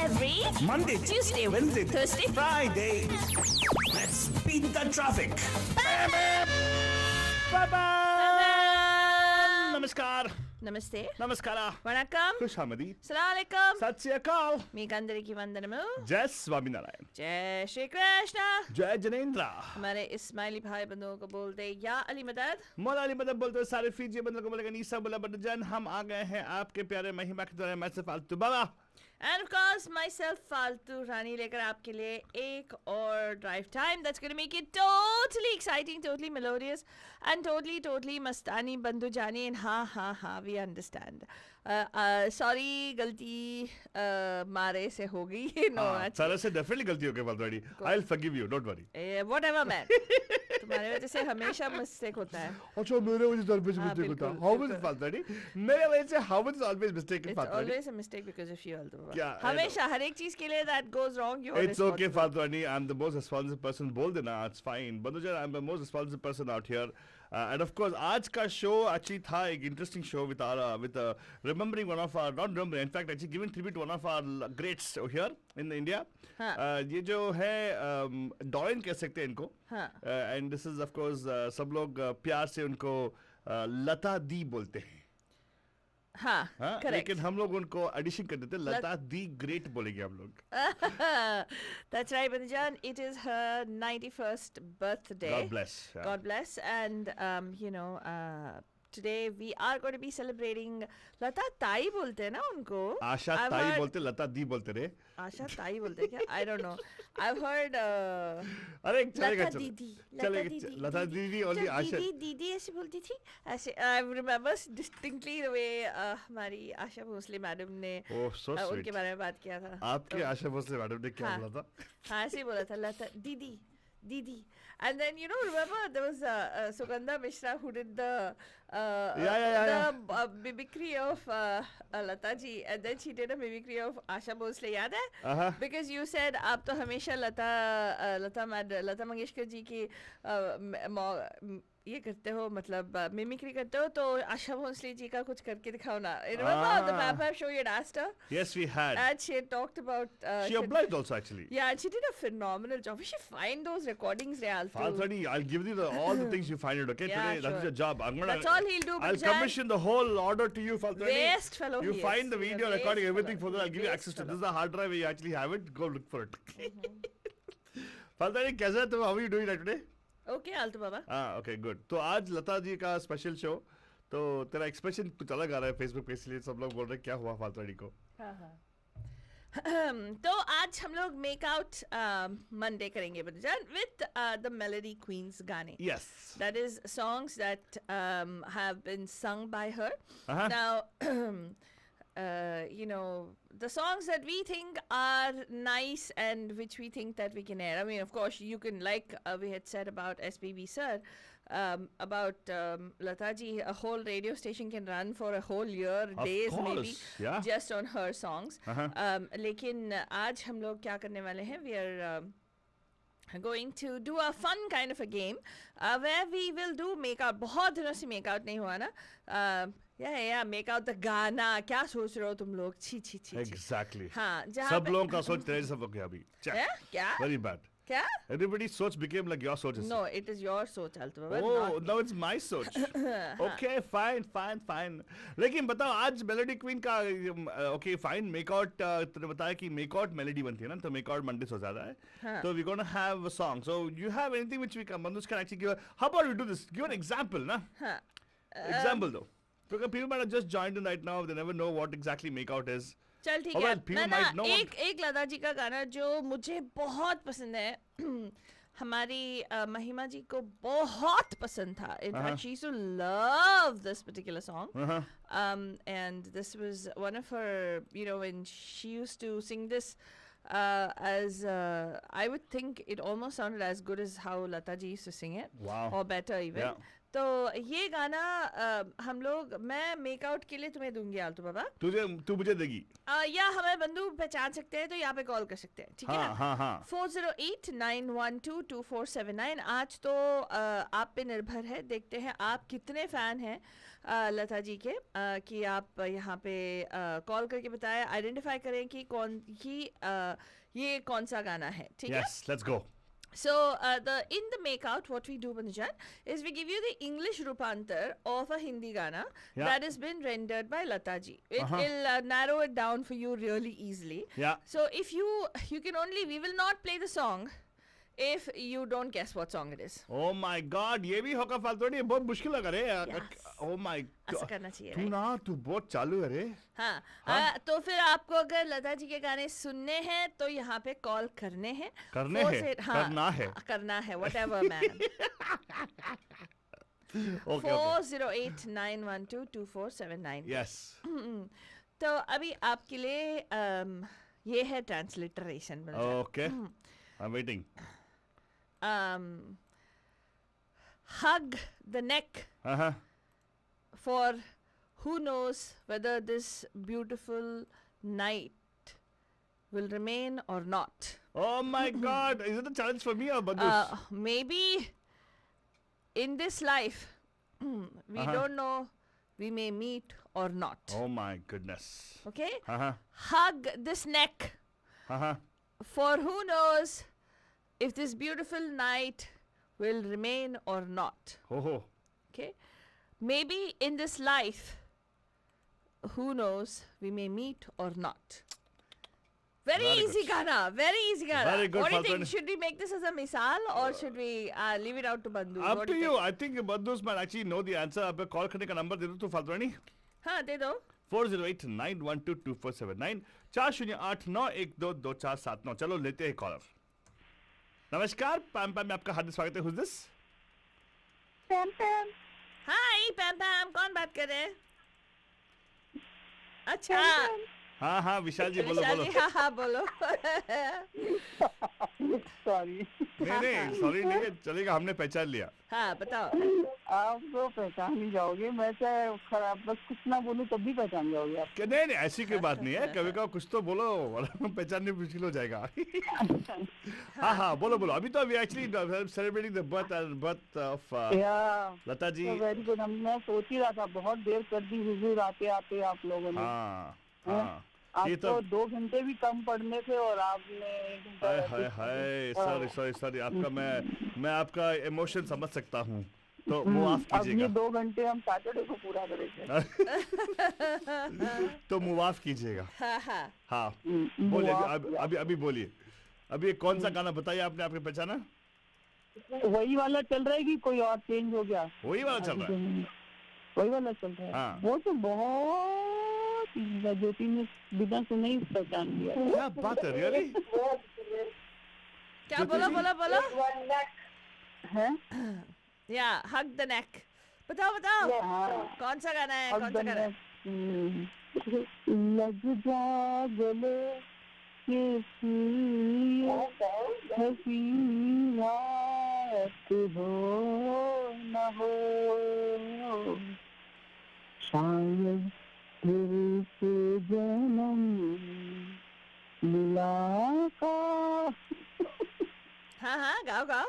Every Monday, Tuesday, Wednesday, Thursday, Friday. Let's beat the traffic. Namaskar నమస్తే, నమస్కార వణకం, ఖుషామది సలాంకం, సత్ శ్రీ అకాల్ మీకందరికి వందనము. जय स्वामीनारायण जय श्री कृष्ण. जय जनेन्द्र हमारे इस्माइली भाई बंधुओं को बोलते या अली मदद. मौला अली मदद बोलते हुए सारे फीजी बंदों को बोलेगा नीसा बोला बटजन हम आ गए हैं आपके प्यारे महिमा के द्वारा मैं से फालतू बाबा And of course, myself, Faltu Rani, लेकर आपके लिए एक और drive time that's going to make it totally exciting, totally melodious, and totally mastani bandu jani. And ha, we understand. Sorry, गलती मारे से हो गई. No, सारे से डेफिनेटली गलती हो गई फालतू I'll forgive you, don't worry. Whatever, man. तुम्हारे वजह से हमेशा मिस्टेक होता है. अच्छा मेरे वजह से always mistake होता है. How is it फालतू मेरे वजह से how is always mistake It's always a mistake because of you, Altu. क्या हमेशा हर एक चीज के लिए that goes wrong. You are It's okay, responsible. Fatwani. I'm the most responsible person. बोल देना, it's fine. Bandujan, I'm the most responsible person out here. And of course, आज का show actually था एक interesting show with remembering one of our, not remembering, in fact, actually giving tribute to one of our greats here in India. हाँ. ये जो है Doyen कह सकते हैं इनको. हाँ. And this is of course सब लोग प्यार से उनको लता दी बोलते हैं. हाँ, correct. लेकिन हम लोग उनको एडिशन कर देते लता दी ग्रेट बोलेंगे हम लोग. That's right, Bandujan. It is her 91st birthday. God bless. God bless. And, today we are going to be celebrating Lata Tai bolte हैं ना उनको. आशा I've ताई heard- बोलते लता दी बोलते रे. आशा ताई बोलते हैं क्या? I don't know. I've heard अरे चलेगा लता चलो. दीदी, चलेगा लता दीदी only आशा. दीदी ऐसे बोलती थी. ऐसे I remember distinctly the way हमारी आशा भोसले मैडम ने Oh, so उनके sweet. बारे में बात किया था. आपके आशा भोसले मैडम ने क्या हाँ. बोला था? हाँ ऐसे ही बोला था लता दीदी. And then remember there was Sugandha Mishra who did the mimicry of Lata ji, and then she did a mimicry of Asha Bhosle. याद है? Because you said आप तो हमेशा लता मंगेशकर जी की ये करते हो, मतलब मिमिक्री करते हो, तो आशा भोसले जी का कुछ करके दिखाओ ना. Remember the Map show you had asked her? Yes, we had. And she had talked about She obliged also actually. yeah, and she did a phenomenal job. We should find those recordings, Real. Faltani, I'll give you all the things you find it. Okay, Yeah, today that is sure. your job. I'm gonna. That's all he'll do, I'll Bandujan. commission the whole order to you, Faltani. Waste fellow You he find is. the He's a video waste recording, everything fellow. for that. I'll give you Waste access to. fellow. This is a hard drive where you actually have it. Go look for it. Faltani, कैसा है तुम? How are you doing today? Okay, Altu Baba. हाँ okay good. तो आज लता जी का special show, तो तेरा expression कुछ अलग आ रहा है फेसबुक पे, इसलिए सब लोग बोल रहे हैं क्या हुआ फालतू को. तो आज हम लोग मेक आउट मंडे करेंगे Bandujan with the Melody Queens गाने. Yes. That is songs that have been sung by her. Now, the songs that we think are nice and which we think that we can air. I mean, of course, you can, like we had said about SPB sir, about Lata ji, a whole radio station can run for a whole year, Of days course, maybe, yeah. just on her songs. लेकिन आज हम लोग क्या करने वाले हैं? We are going to do a fun kind of a game where we will do make out. बहुत दिनों से make out नहीं हुआ ना. Yeah, make out the गाना. क्या सोच रहे हो तुम लोग? छी. Exactly. हाँ, जहाँ सब पे- लोगों का सोच तेरे जैसा हो गया अभी. क्या? Very bad. क्या? Everybody's soch became like your soch. No, it is your सोच Altu Baba. Oh, not now it's my soch. Okay, fine. लेकिन बताओ आज मेलोडी क्वीन का okay fine मेकआउट तूने बताया कि मेकआउट मेलोडी बनती है ना, तो मेकआउट मंडे से ज्यादा है. So we're going to have a song. So you have anything which we can Manoj can actually give how about we do this? Give an example, na? Example though. Because people might have just joined in right now, they never know what exactly makeout is. चल ठीक Alright, है. people मैं ना might know what- एक लता जी का गाना जो मुझे बहुत पसंद है. हमारी महिमा जी को बहुत पसंद था. In fact, she used to love this particular song. And this was one of her, when she used to sing this as I would think it almost sounded as good as how Lata ji used to sing it. Wow. Or better even. Yeah. तो ये गाना हम लोग मैं make-out के लिए तुम्हें दूंगी आलतू बाबा, तू मुझे देगी। या हमें बंधु पहचान सकते हैं तो यहाँ पे कॉल कर सकते हैं, ठीक है हाँ हाँ हाँ 408-912-2479। आज तो आप पे निर्भर है, देखते हैं आप कितने फैन हैं लता जी के, कि आप यहाँ पे कॉल करके बताएं, आइडेंटिफाई करें कि ये कौन सा गाना है, ठीक है। Yes let's go. So, in the makeout, what we do, Bandujan, is we give you the English rupantar of a Hindi Gana that has been rendered by Lata ji. It'll narrow it down for you really easily. Yeah. So, if you can only, we will not play the song if you don't guess what song it is. Oh my God, ये भी होगा फालतू नहीं, बहुत मुश्किल लगा रे। Oh my ऐसा God, करना चाहिए, तू बहुत चालू है रे। हाँ, तो फिर आपको अगर लता जी के गाने सुनने हैं तो यहाँ पे कॉल करने हैं, करना है whatever man. 408-912-2479. Yes. तो अभी आपके लिए ये है transliteration. Okay, I'm waiting. Hug the neck Uh-huh. for who knows whether this beautiful night will remain or not. Oh my God, is it a challenge for me or Bandhush? Maybe in this life we don't know, we may meet or not. Oh my goodness. Okay? Uh-huh. Hug this neck Uh-huh. for who knows if this beautiful night will remain or not. Oh. Okay? Maybe in this life, who knows, we may meet or not. Very easy Gana. Very easy Gana. Very good, what do you think? Faltani. Should we make this as a misal or should we leave it out to Bandhu? Up What to do you. think? I think Bandhush might actually know the answer. अब call करने का number दे दो तो फालतू। हाँ, दे दो। 408-912-2479 408-912-2479। चलो लेते हैं कॉलर। नमस्कार, पैम पैम में आपका हार्दिक स्वागत है। Who's this? पैम पैम। हाय पैम पैम, कौन बात कर रहे हैं? अच्छा, हाँ हाँ विशाल जी बोलो विशाल बोलो। जी, हाँ हाँ बोलो। सॉरी। नहीं सॉरी नहीं है, चलेगा, हमने पहचान लिया। हाँ बताओ। आप तो पहचान ही जाओगे, मैं चाहे खराब बस कुछ ना बोलूं तब भी पहचान जाओगे आप। नहीं नहीं ऐसी कोई बात नहीं है, कभी कभी कुछ तो बोलो वरना पहचानने में मुश्किल हो जाएगा। हाँ हाँ बोलो बोलो। अभी तो अभी actually celebrating the birth of Lata ji. Very good. मैं सोच ही रहा था बहुत देर कर दी हुजूर आते आते आप लोगों ने। हाँ हाँ आपको तो 2 घंटे भी कम पड़ने थे और आपने 1 घंटा। हाय सॉरी आपका मैं आपका इमोशन समझ सकता हूँ, तो माफ कीजिएगा। अब ये 2 घंटे हम सैटरडे को पूरा करेंगे। तो माफ कीजिएगा। हाँ बोलिए, अभी बोलिए। अभी कौन सा गाना बताइए आपने, आपने पहचाना? वही वाला चल रहा है कि कोई और चेंज हो गया? वही वाला चल रहा है। वही वाला चल रहा है। हाँ। वो तो बहुत ज्योति ने बिना सुने ही पहचान लिया। क्या बात है, रियली? क्या बोलो बोलो बोलो? है या हग द नेक। बताओ बताओ कौन सा गाना है, कौन सा गाना है? लग जा गले के हसी रात हो न हो, शायद फिर से जन्म मिला का। हाँ हाँ गाओ गाओ।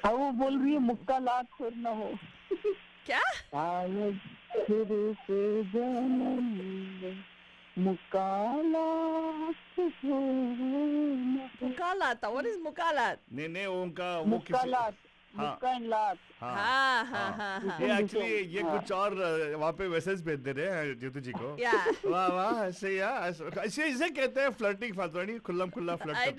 हाँ वो बोल रही है मुक्का लाख फिर न हो। क्या? शायद फिर से जन्म मुकालात हो न हो। मुकालात, what is मुकालात? नहीं उनका वो मुक्कालात, मुक्का एंड लात। हाँ हाँ हाँ हाँ। ये एक्चुअली ये कुछ और वहाँ पे मैसेज भेज दे रहे हैं ज्योति जी को। या वाह वाह, ऐसे इसे कहते हैं फ्लर्टिंग, फालतू खुल्लम खुल्ला फ्लर्ट। I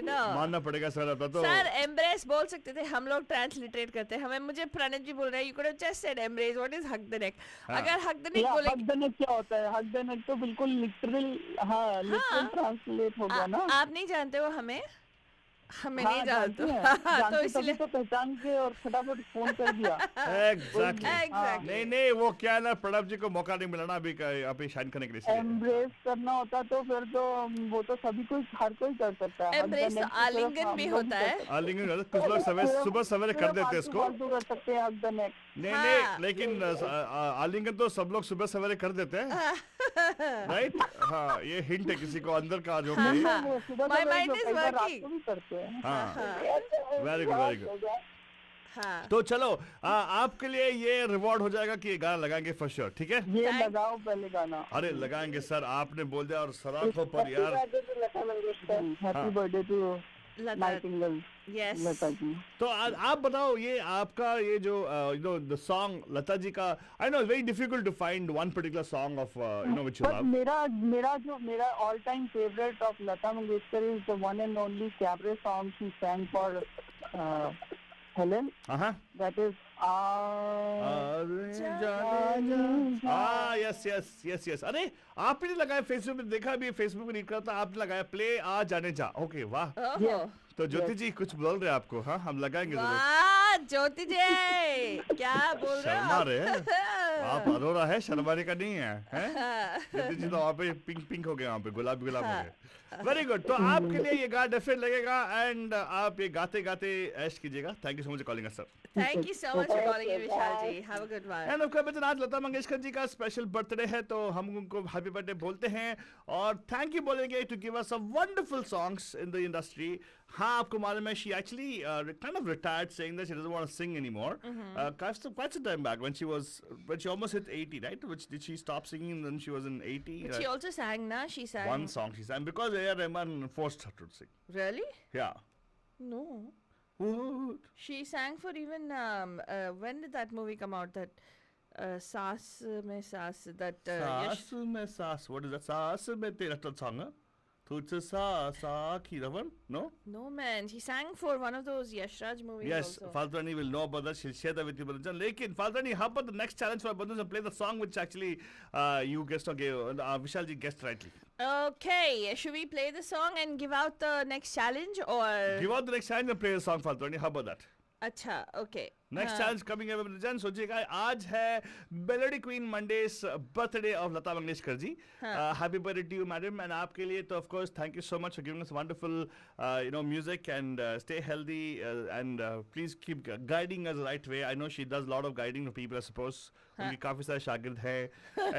know मानना पड़ेगा सर अब तो। सर एम्ब्रेस बोल सकते थे, हम लोग ट्रांसलिटरेट करते हैं। हमें मुझे प्रणत जी बोल रहे हैं, you could have just said embrace, what is hug the neck? अगर hug the neck बोले, हक द नेक क्या होता है? हक द नेक तो बिल्कुल लिटरल, हाँ लिटरल ट्रांसलेट हो गया ना। आप नहीं जानते हो हमें? हमें हाँ, नहीं जानते जानते हैं। तो जानते तभी इसलिए तो पहचान के और फटाफट फोन कर दिया। Exactly Exactly. नहीं नहीं वो क्या है ना प्रणब जी को मौका नहीं मिला ना अभी अभी शाइन करने के लिए इसलिए। एम्ब्रेस करना होता तो फिर तो वो तो सभी कोई हर कोई कर सकता है। Embrace तो आलिंगन भी होता है। आलिंगन कुछ लोग सुबह सवेरे कर देते हैं इसको। फालतू कर सकते हैं हक द नेक। नहीं हाँ। नहीं लेकिन आलिंगन तो सब लोग सुबह सवेरे कर देते हैं राइट। हाँ ये हिंट है किसी को अंदर का जो हाँ, भी। हाँ। My mind is रात working. को भी करते हैं। हाँ वेरी गुड वेरी गुड। हाँ तो चलो आपके लिए ये रिवॉर्ड हो जाएगा कि ये गाना लगाएंगे फॉर श्योर ठीक है। ये Thank- लगाओ पहले गाना। अरे लगाएंगे सर आपने बोल दिया और सराखों पर यार। Happy birthday to Lata nightingale yes Lata ji. तो आप बताओ ये आपका ये जो you know the song Lata ji का I know very difficult to find one particular song of you know which you But लव। मेरा all time favorite of Lata Mangeshkar is the one and only cabaret song she sang for Helen. हाँ That is yes yes yes yes. अरे आपने नहीं लगाया Facebook पे देखा भी फेसबुक पे रीड करता आपने लगाया प्ले आ जाने जा ओके वाह। ओहो तो ज्योति जी कुछ बोल रहे हैं आपको। हाँ हम लगाएंगे जरूर। वाह ज्योति जी क्या बोल रहे शर्मा हो रहे हैं आप अरोरा है शर्माने का नहीं है हैं? आप? ज्योति जी तो वहाँ पे पिंक पिंक हो गए वहाँ पे गुलाब गुलाब हो गए। वेरी गुड तो आपके लिए ये गाना डेफिनेट लगेगा एंड आप ये गाते गाते ऐश कीजिएगा। Thank you so much calling us sir. Thank you so much for calling in, Vishal ji. Have a good one. And of course आज लता मंगेशकर जी का स्पेशल बर्थडे है तो हम उनको हैप्पी बर्थडे बोलते हैं और थैंक यू बोलेंगे to give us some wonderful songs in the industry. हाँ आपको मालूम है she actually kind of retired saying that she doesn't want to sing anymore. Quite some time back when she almost hit 80, right? Which did she stop singing when she was in 80? But she also sang, na? She sang. One song she sang because A.R. Rahman forced her to sing. Really? Yeah. No. What? She sang for even when did that movie come out? That Saas Mein Saas. That Saas mein saas. What is that? Saas mein tera that song, huh? Tujhse sa ki ravan? No? No man, she sang for one of those Yash Raj movies Yes, also. Faltani will know about that. She'll share that with you, Bandhujan. Lekin, Faltani, how about the next challenge for Bandhujan? Play the song which actually you guessed or gave, Vishal ji guessed rightly. Okay, should we play the song and give out the next challenge or? Give out the next challenge and play the song, Faltani. How about that? Acha, okay. Next challenge coming up, Bandhujan. सोचिएगा आज है Melody Queen Monday's birthday of Lata Mangeshkar ji. Happy birthday to you, madam. And आपके लिए तो of course thank you so much for giving us wonderful music and stay healthy and please keep guiding us the right way. I know she does a lot of guiding to people, I suppose. उनकी काफी सारे शागिर्द हैं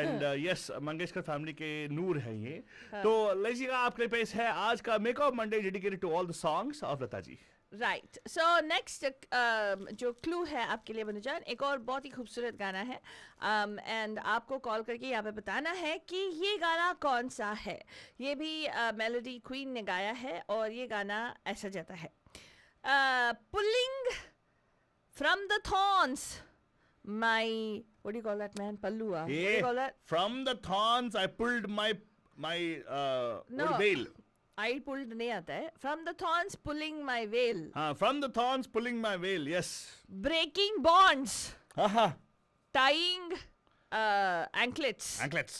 and yes Mangeshkar family के नूर हैं ये. तो लीजिएगा आपके पेश है आज का Make Up Monday dedicated to all the songs of Lata ji. Right so next जो क्लू है आपके लिए बनुजान एक और बहुत ही खूबसूरत गाना है एंड आपको कॉल करके यहाँ पे बताना है कि ये गाना कौन सा है. ये भी मेलोडी क्वीन ने गाया है और ये गाना ऐसा जाता है pulling from the thorns my what do you call that man पल्लुआ what do you call that From the thorns I pulled my No. veil. I pulled नहीं आता है from the thorns pulling my veil From the thorns pulling my veil. Yes. Breaking bonds Aha. tying anklets. Anklets.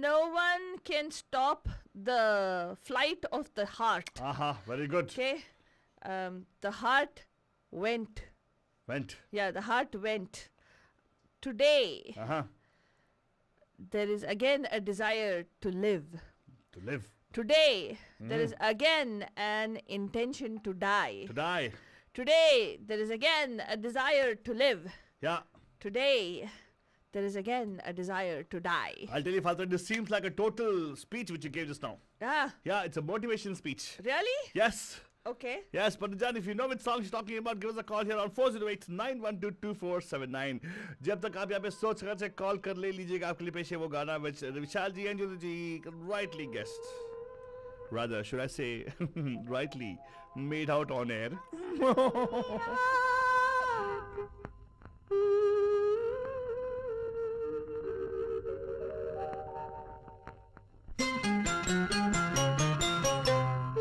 No one can stop the flight of the heart. Aha. Very good. Okay, the heart went. Went. Yeah, the heart went. Today, Aha. there is again a desire to live. To live. Today, there is again an intention to die. To die. Today, there is again a desire to live. Yeah. Today, there is again a desire to die. I'll tell you, Father, this seems like a total speech which you gave just now. Ah, Yeah, it's a motivation speech. really? Yes. Okay. Yes, but Jan, if you know which song she's talking about, give us a call here on 408-912-2479. जब तक आप यहाँ पे सोच कर से call कर ले लीजिएगा आपके लिए पेश है वो गाना which Vishal ji and Jyoti ji rightly guessed. Rather, should I say rightly made out on air.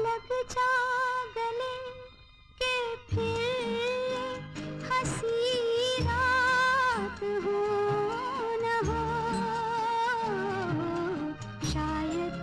लग जा गले के फिर हंसी रात हो न हो शायद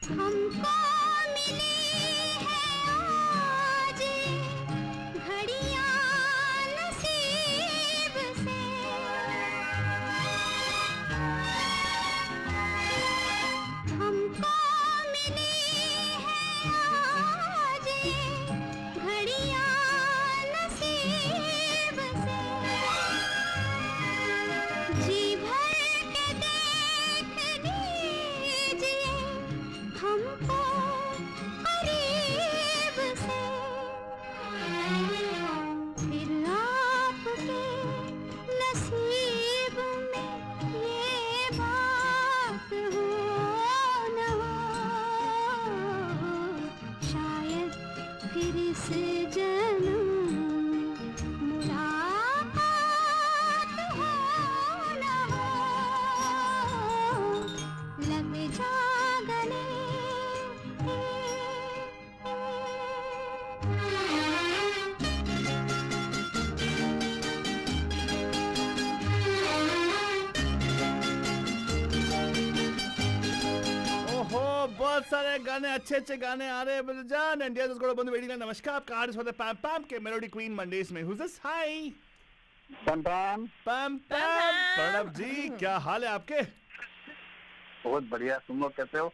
हमको मिली है आज घड़ियां नसीब से, हमको मिली है आज घड़ियां नसीब से, जी भर के देख लीजिए हमको करीब से, फिर आपके नसीब में ये बात हो न हो, शायद फिर इस जन्म मुलाकात हो न हो, लग जा गले। ओहो बहुत सारे गाने अच्छे गाने आ रहे हैं बंधु जान एंड यस गॉट बंधु वेडिंग नमस्कार आपका आर्टिस्ट होता है पैम पैम के मेलोडी क्वीन मंडेज में who is this hi Pam Pam, पैम पैम Pranav जी क्या हाल है आपके बहुत बढ़िया, तुम लोग कैसे हो?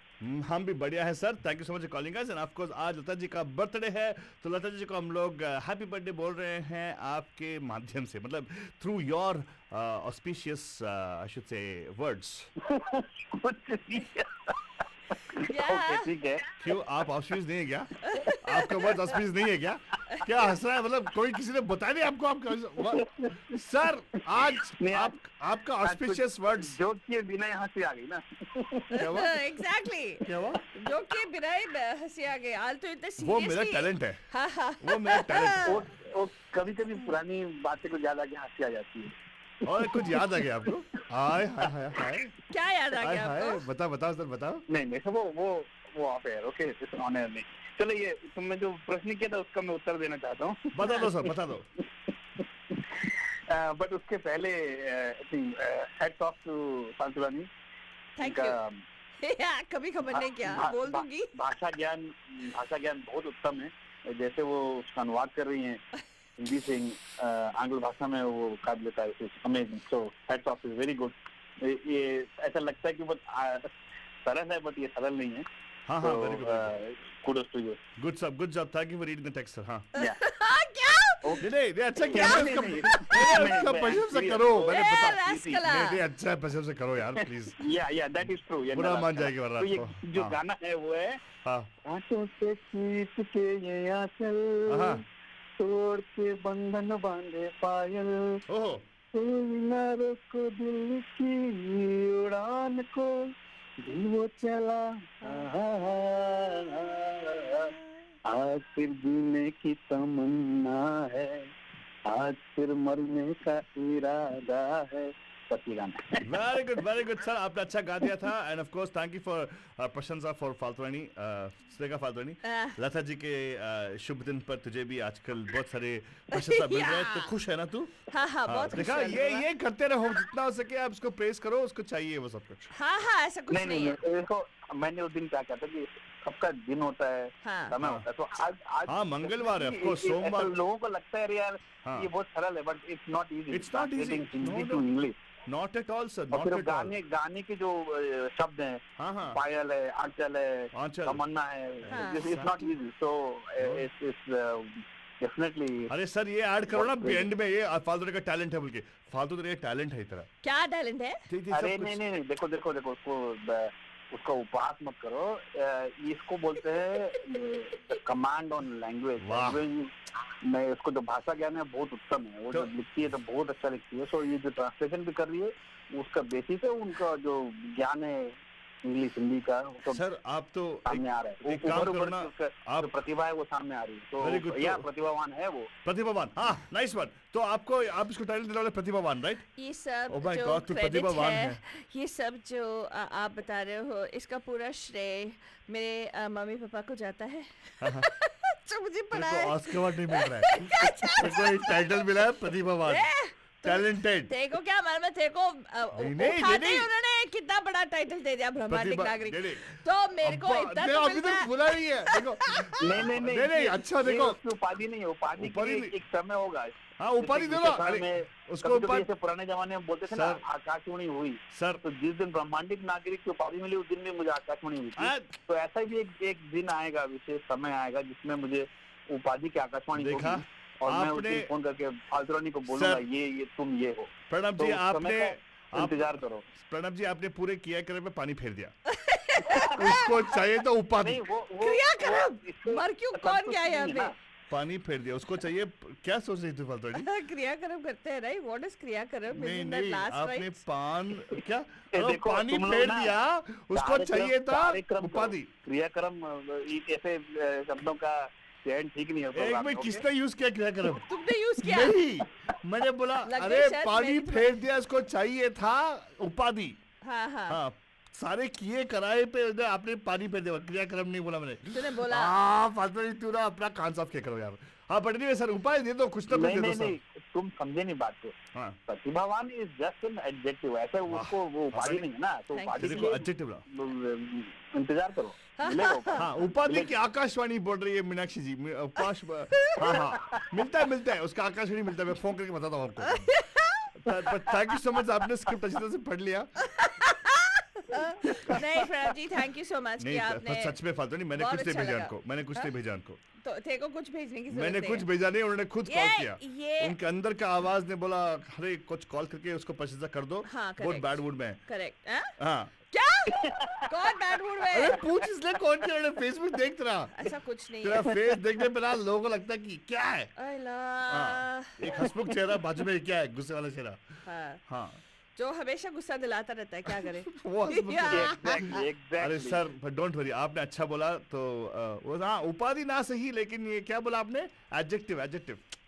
हम भी बढ़िया है sir thank you so much for calling us and of course आज लता जी का बर्थडे है तो लता जी को हम लोग हैप्पी बर्थडे बोल रहे हैं आपके माध्यम से मतलब through your auspicious I should say words कुछ नहीं। Yeah. ओके ठीक है। क्यों आप ऑस्पिशियस नहीं है क्या आपका वर्ड ऑस्पिशियस नहीं है क्या क्या हंस रहा है मतलब कोई किसी ने बताया नहीं आपको आपका सर आज नहीं, आप आपका ऑस्पिशियस वर्ड्स जोक किए बिना यहाँ से आ गई ना। क्या हुआ एग्जैक्टली क्या हुआ जो कि बिना ही हंसी आ गई आज तो इतने वो सीरियसली मेरा टैलेंट है हाँ हाँ वो मेरा टैलेंट वो कभी कभी पुरानी बातें को ज्यादा के हंसी आ जाती है। और कुछ याद आ गया आपको हाय हाय हाय हाय क्या याद आ हाय गया हाय आपको बताओ बताओ सर बताओ नहीं नहीं वो of air, okay, on air नहीं। चलो ये तुमने जो प्रश्न किया था उसका मैं उत्तर देना चाहता हूँ। बता दो सर बता दो बट उसके पहले हैट्स ऑफ टू फाल्तू रानी। थैंक यू यार कभी खबर नहीं किया बोल दूंगी भाषा ज्ञान बहुत उत्तम है। जैसे वो उसका अनुवाद कर रही हैं हिंदी से आंग्ल भाषा में, वो काबिल तारीफ, amazing. So hats off is very good. ये ऐसा लगता है कि बहुत सरल है बट ये सरल नहीं है। हाँ हाँ very good kudos to you. Good job thank you for reading the text sir हाँ क्या नहीं अच्छा किया नहीं, उसका नहीं, उसका नहीं, प्रशंसा से नहीं, करो मैंने ए, बता रास्कला। नहीं अच्छा प्रशंसा से करो यार प्लीज या दैट इज ट्रू। बुरा मान जाएगी वरना तो ये आपको। जो हाँ। गाना है वो है हाँ आंखों से खींच के ये आंचल, हाँ तोड़ के बंधन बांधे पायल, ओहो कोई ना रोको दिल की उड़ान को, दिल वो चला आज फिर जीने की तमन्ना है, आज फिर मरने का इरादा है। पति गाना वेरी गुड सर आपने अच्छा गा दिया था and of course thank you for प्रशंसा फॉर फाल्तुरानी स्नेहा फाल्तुरानी लता जी के शुभ दिन पर तुझे भी आजकल बहुत सारे प्रशंसा मिल रहे हैं तो खुश है ना तू हाँ हाँ बहुत खुश देखा हूँ ये करते रहो जितना हो सके आप उसको प्रेस करो उसको चाहिए वो सब कुछ हाँ हाँ ऐसा कुछ नहीं नहीं नहीं है देखो मैंने उस दिन क्या कहा था कि सबका दिन होता है, हाँ। समय होता है, तो आज हाँ, मंगलवार है, of course, ऐसा सोमवार। लोगों को लगता है अरे यार हाँ। ये बहुत सरल है but it's not easy. It's not easy. Hindi No, to no. English. Not at all sir और नॉट फिर एट ऑल गाने के जो शब्द हैं, हाँ हाँ पायल है, आंचल है, आंचल। तमन्ना है, हाँ। It's not easy. So it's definitely. अरे सर ये ऐड करो ना एंड में ये फालतू का टैलेंट है बोल के फालतू तेरा टैलेंट है इतना क्या टैलेंट है अरे नहीं देखो उसका उपहास मत करो। इसको बोलते हैं कमांड ऑन लैंग्वेज। वाह। मैं इसको जो भाषा ज्ञान है बहुत उत्तम है। वो तो- जब लिखती है तो बहुत अच्छा लिखती है। सो ये जो ट्रांसलेशन भी कर रही है उसका बेसिस है उनका जो ज्ञान है इंग्लिश हिंदी का, वो सब सर आप तो सामने आ रहा है। एक काम करो ना, उसका आप- जो प्रतिभा है वो सामने आ रही है। Very good, तो या तो- प्रतिभावान है वो। प्रतिभावान हाँ नाइस वन तो आपको आप इसको टैलेंट देने वाले प्रतिभावान राइट ये सब Oh my जो God, तू क्रेडिट प्रतिभावान है है। ये सब जो आप बता रहे हो इसका पूरा श्रेय मेरे मम्मी पापा को जाता है जो मुझे तेरे पढ़ाया को ऑस्कर अवार्ड नहीं मिल रहा है तेरे को एक टाइटल मिला है प्रतिभावान टैलेंटेड तेरे को क्या मालूम है तेरे को नहीं, उठाते ही नहीं। उन्होंने कितना बड़ा टाइटल दे दिया ब्रह्मांडिक प्रतिभा- नागरिक। नहीं, नहीं। तो मेरे को अब्बा, इतना नहीं, तो अभी मिलता तक है। बोला नहीं है देखो नहीं, अच्छा देखो उसकी उपाधि नहीं है, उपाधि के उपाधि लिए नहीं। एक समय होगा। हाँ उपाधि दे जैसे दो हिंदुस्तान अरे में उसको कभी-कभी उपाधि ऐसे पुराने जमाने में बोलते थे ना सर। आकाशवाणी हुई, सर तो जिस दिन ब्रह्मांडिक नागरिक की उपाधि मिली उस दिन भी मुझे आकाशवाणी हुई आ- थी। तो ऐसा भी एक दिन आएगा, विशेष समय आएगा जिसमें मुझे उपाधि की आकाशवाणी देखा, होगी और मैं उस आपने- दिन फोन करके फाल्तुरानी को बोलूंगा सर। ये तुम ये हो। प्रणब तो जी उस आपने समय का इंतजार करो। प्रणब जी आपने पूरे किया करे पे पानी फेर दिया उसको चाहिए तो उपाधि नहीं वो क्रियाक्रम इससे मर क्यों कौन संतुष्ट क्या है यहाँ नहीं पे? ना। पानी फेर दिया उसको चाहिए क्या सोच रही थी फालतू क्रियाक्रम करते हैं राइट? What is क्रियाक्रम? नहीं Isn't that नहीं last आपने rites? पान क्या ये तो देखो, पानी तुम लोग फेर ना दिया उसको कार्यक्रम- चाहिए था कार्यक्रम करो। उपाधि क्रियाक्रम ऐसे शब्दों का चयन ठीक नहीं है एक प्रोग्राम में में, किसने यूज किया क्रियाक्रम तुमने यूज किया? नहीं मैंने बोला लगता है अरे शायद पानी मेरी फेर दिया उसको चाहिए था उपाधि हाँ हाँ हाँ सारे किए कराए पे आपने पानी फेर दिया क्रियाक्रम नहीं बोला मैंने तूने बोला हाँ फालतू नहीं तू ना अपना कान साफ क्या करो यार हाँ बट नहीं सर उपाय दे दो कुछ ना कुछ नहीं दे दो नहीं सर नहीं तुम समझे नहीं बात को। हाँ प्रतिभावान इज जस्ट एन एडजेक्टिव, ऐसे उसको वो उपाधि नहीं है ना, तो Thank उपाधि के देखो लिए एडजेक्टिव ला इंतजार करो, मिलेगा उपाधि। हाँ उपाधि की आकाशवाणी बोल रही है मीनाक्षी जी हाँ हाँ मिलता है उसका आकाशवाणी मिलता है मैं फोन करके बताता हूँ आपको थैंक यू सो मच आपने स्क्रिप्ट अच्छी तरह से पढ़ लिया नहीं प्रणब जी थैंक यू सो मच कि नहीं आपने सच में फालतू नहीं मैंने बहुत कुछ नहीं अच्छा भेजा लगा। उनको मैंने कुछ नहीं भेजा उनको तो तेरे को कुछ भेजने की जरूरत मैंने नहीं कुछ है। भेजा नहीं उन्होंने खुद कॉल किया ये उनके अंदर का आवाज ने बोला अरे कुछ कॉल करके उसको पसीजा कर दो हाँ, बहुत correct. बैड मूड में है करेक्ट हाँ क्या? कौन बैड मूड में अरे है? पूछ इसलिए कौन किया उन्होंने फेसबुक देख रहा ऐसा कुछ नहीं तेरा है। फेस देखने पे ना लोगों को लगता है कि क्या है अल्लाह हाँ, एक हंसमुख चेहरा बाजू में क्या है गुस्से वाला चेहरा हाँ, हाँ जो हमेशा गुस्सा दिलाता रहता है क्या करे? वो हंसमुख या। चेहरा। Exactly. अरे सर डोंट वरी आपने अच्छा बोला तो वो हाँ उपाधि ना सही लेकिन ये क्या बोला आपने एडजेक्टिव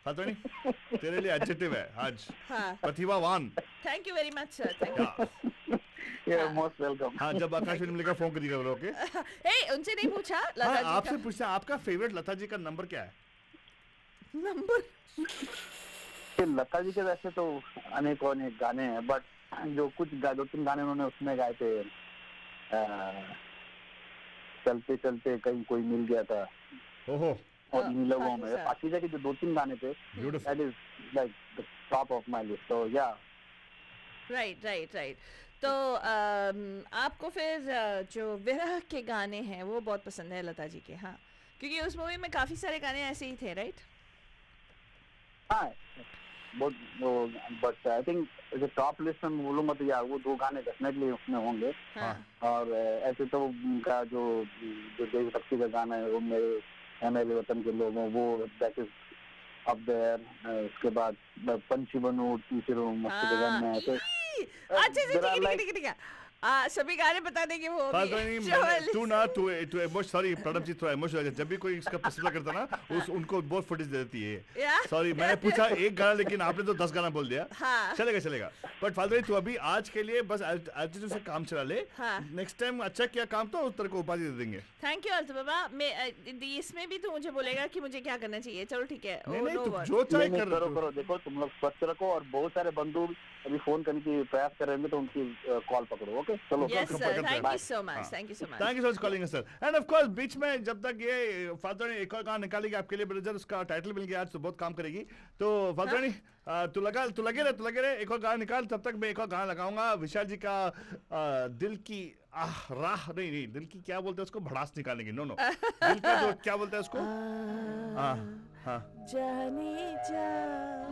फालतू नहीं तेरे लिए एडजेक्टिव है आज हाँ प्रतिभावान thank you very much sir thank you. You're most welcome. हाँ जब आकाशवाणी मिलेगा फोन करिएगा बोलो ओके ए उनसे नहीं पूछा हाँ लता जी आपसे का पूछते हैं आपका फेवरेट लता जी का नंबर क्या है नंबर? फिर लता जी के वैसे तो अनेक गाने हैं, बट जो कुछ 2-3 गाने उन्होंने उसमें गाए थे, चलते चलते कहीं कोई मिल गया था ओहो और इन लोगों में पाकिस्तान। पाकिजा के जो 2-3 गाने थे, beautiful that is like the top of my list. So yeah, right तो आपको फिर जो विरह के गाने हैं वो बहुत पसंद है लता जी के? हाँ क्योंकि उस मूवी में काफी सारे गाने ऐसे ही थे राइट? हाँ बहुत वो, बट आई थिंक जो टॉप लिस्ट में बोलूंगा तो यार वो 2 गाने डेफिनेटली उसमें होंगे। हाँ और ऐसे तो उनका जो देशभक्ति का गाना है वो मेरे वतन के लोगों, वो दैट इज अप देयर। उसके बाद पंछी बनूं उड़ती फिरूं मस्त गगन में, ऐसे अच्छा ठीक है सभी गाने बता देंगे वो फालतू अभी। नहीं चल। तू ना तू इमोशन सॉरी प्रणब जी थोड़ा इमोशनल हो गया जब भी कोई इसका पसंद करता ना उनको बहुत फुटेज दे देती है या? सॉरी मैंने पूछा एक गाना लेकिन आपने तो 10 गाना बोल दिया हाँ चलेगा बट फालतू नहीं तू अभी आज के लिए बस एटीट्यूड से काम चला ले हाँ नेक्स्ट टाइम अच्छा किया काम तो उस तरह को उपाधि दे देंगे थैंक यू अल्ताफ बाबा। मैं इसमें भी तू मुझे बोलेगा कि मुझे क्या करना चाहिए। चलो ठीक है नहीं Oh, नहीं no तू word. जो चाहे नहीं, कर करो तू। करो देखो तुम लोग स्वस्थ रखो, और बहुत सारे बंधु अभी फोन करने की प्रयास कर रहे होंगे तो उनकी कॉल पकड़ो। ओके चलो Yes करो, sir, करो, thank bye. you so much, हाँ। thank you so much. Thank you so much calling sir and of course बीच में जब तक ये फादर ने एक और गाना निकालेगी आपके लिए ब्रदर उसका टाइटल मिल गया आज तो बहुत काम करेगी तो फादर ने तू लगे रहे एक और गाना निकाल तब तक मैं एक और गाना लगाऊंगा विशाल जी का दिल की राह नहीं दिल की क्या बोलते हैं उसको भड़ास निकालने की नो दिल का जो क्या बोलते हैं उसको हाँ जाने जा।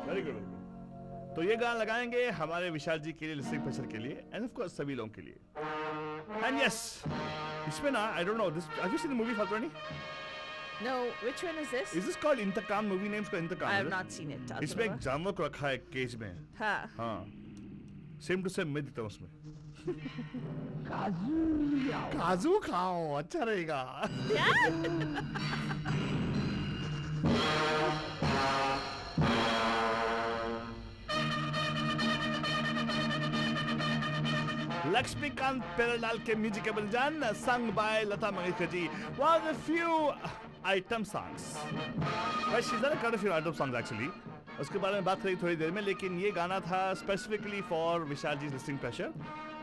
वेरी गुड तो ये गाना लगाएंगे हमारे विशाल जी के लिए लिसनिंग प्रेशर के लिए एंड ऑफ कोर्स सभी लोगों के लिए एंड यस इसमें ना I don't know this have you seen the movie फातवानी No, which one is this? Is this called इंतकाम मूवी नेम्स का I have Inteqam not seen it. इसमें एक जानवर को रखा है केज में हाँ हाँ सेम टू सेम मैं देता हूँ उसमें काजू खाओ अच्छा रहेगा क्या? लक्ष्मीकांत पेरलाल के म्यूजिकल जान sung by Lata Mangeshkar ji was a few item songs but she's done quite a few item songs actually उसके बारे में बात करेंगे थोड़ी देर में लेकिन ये गाना था specifically for Vishal ji listening pressure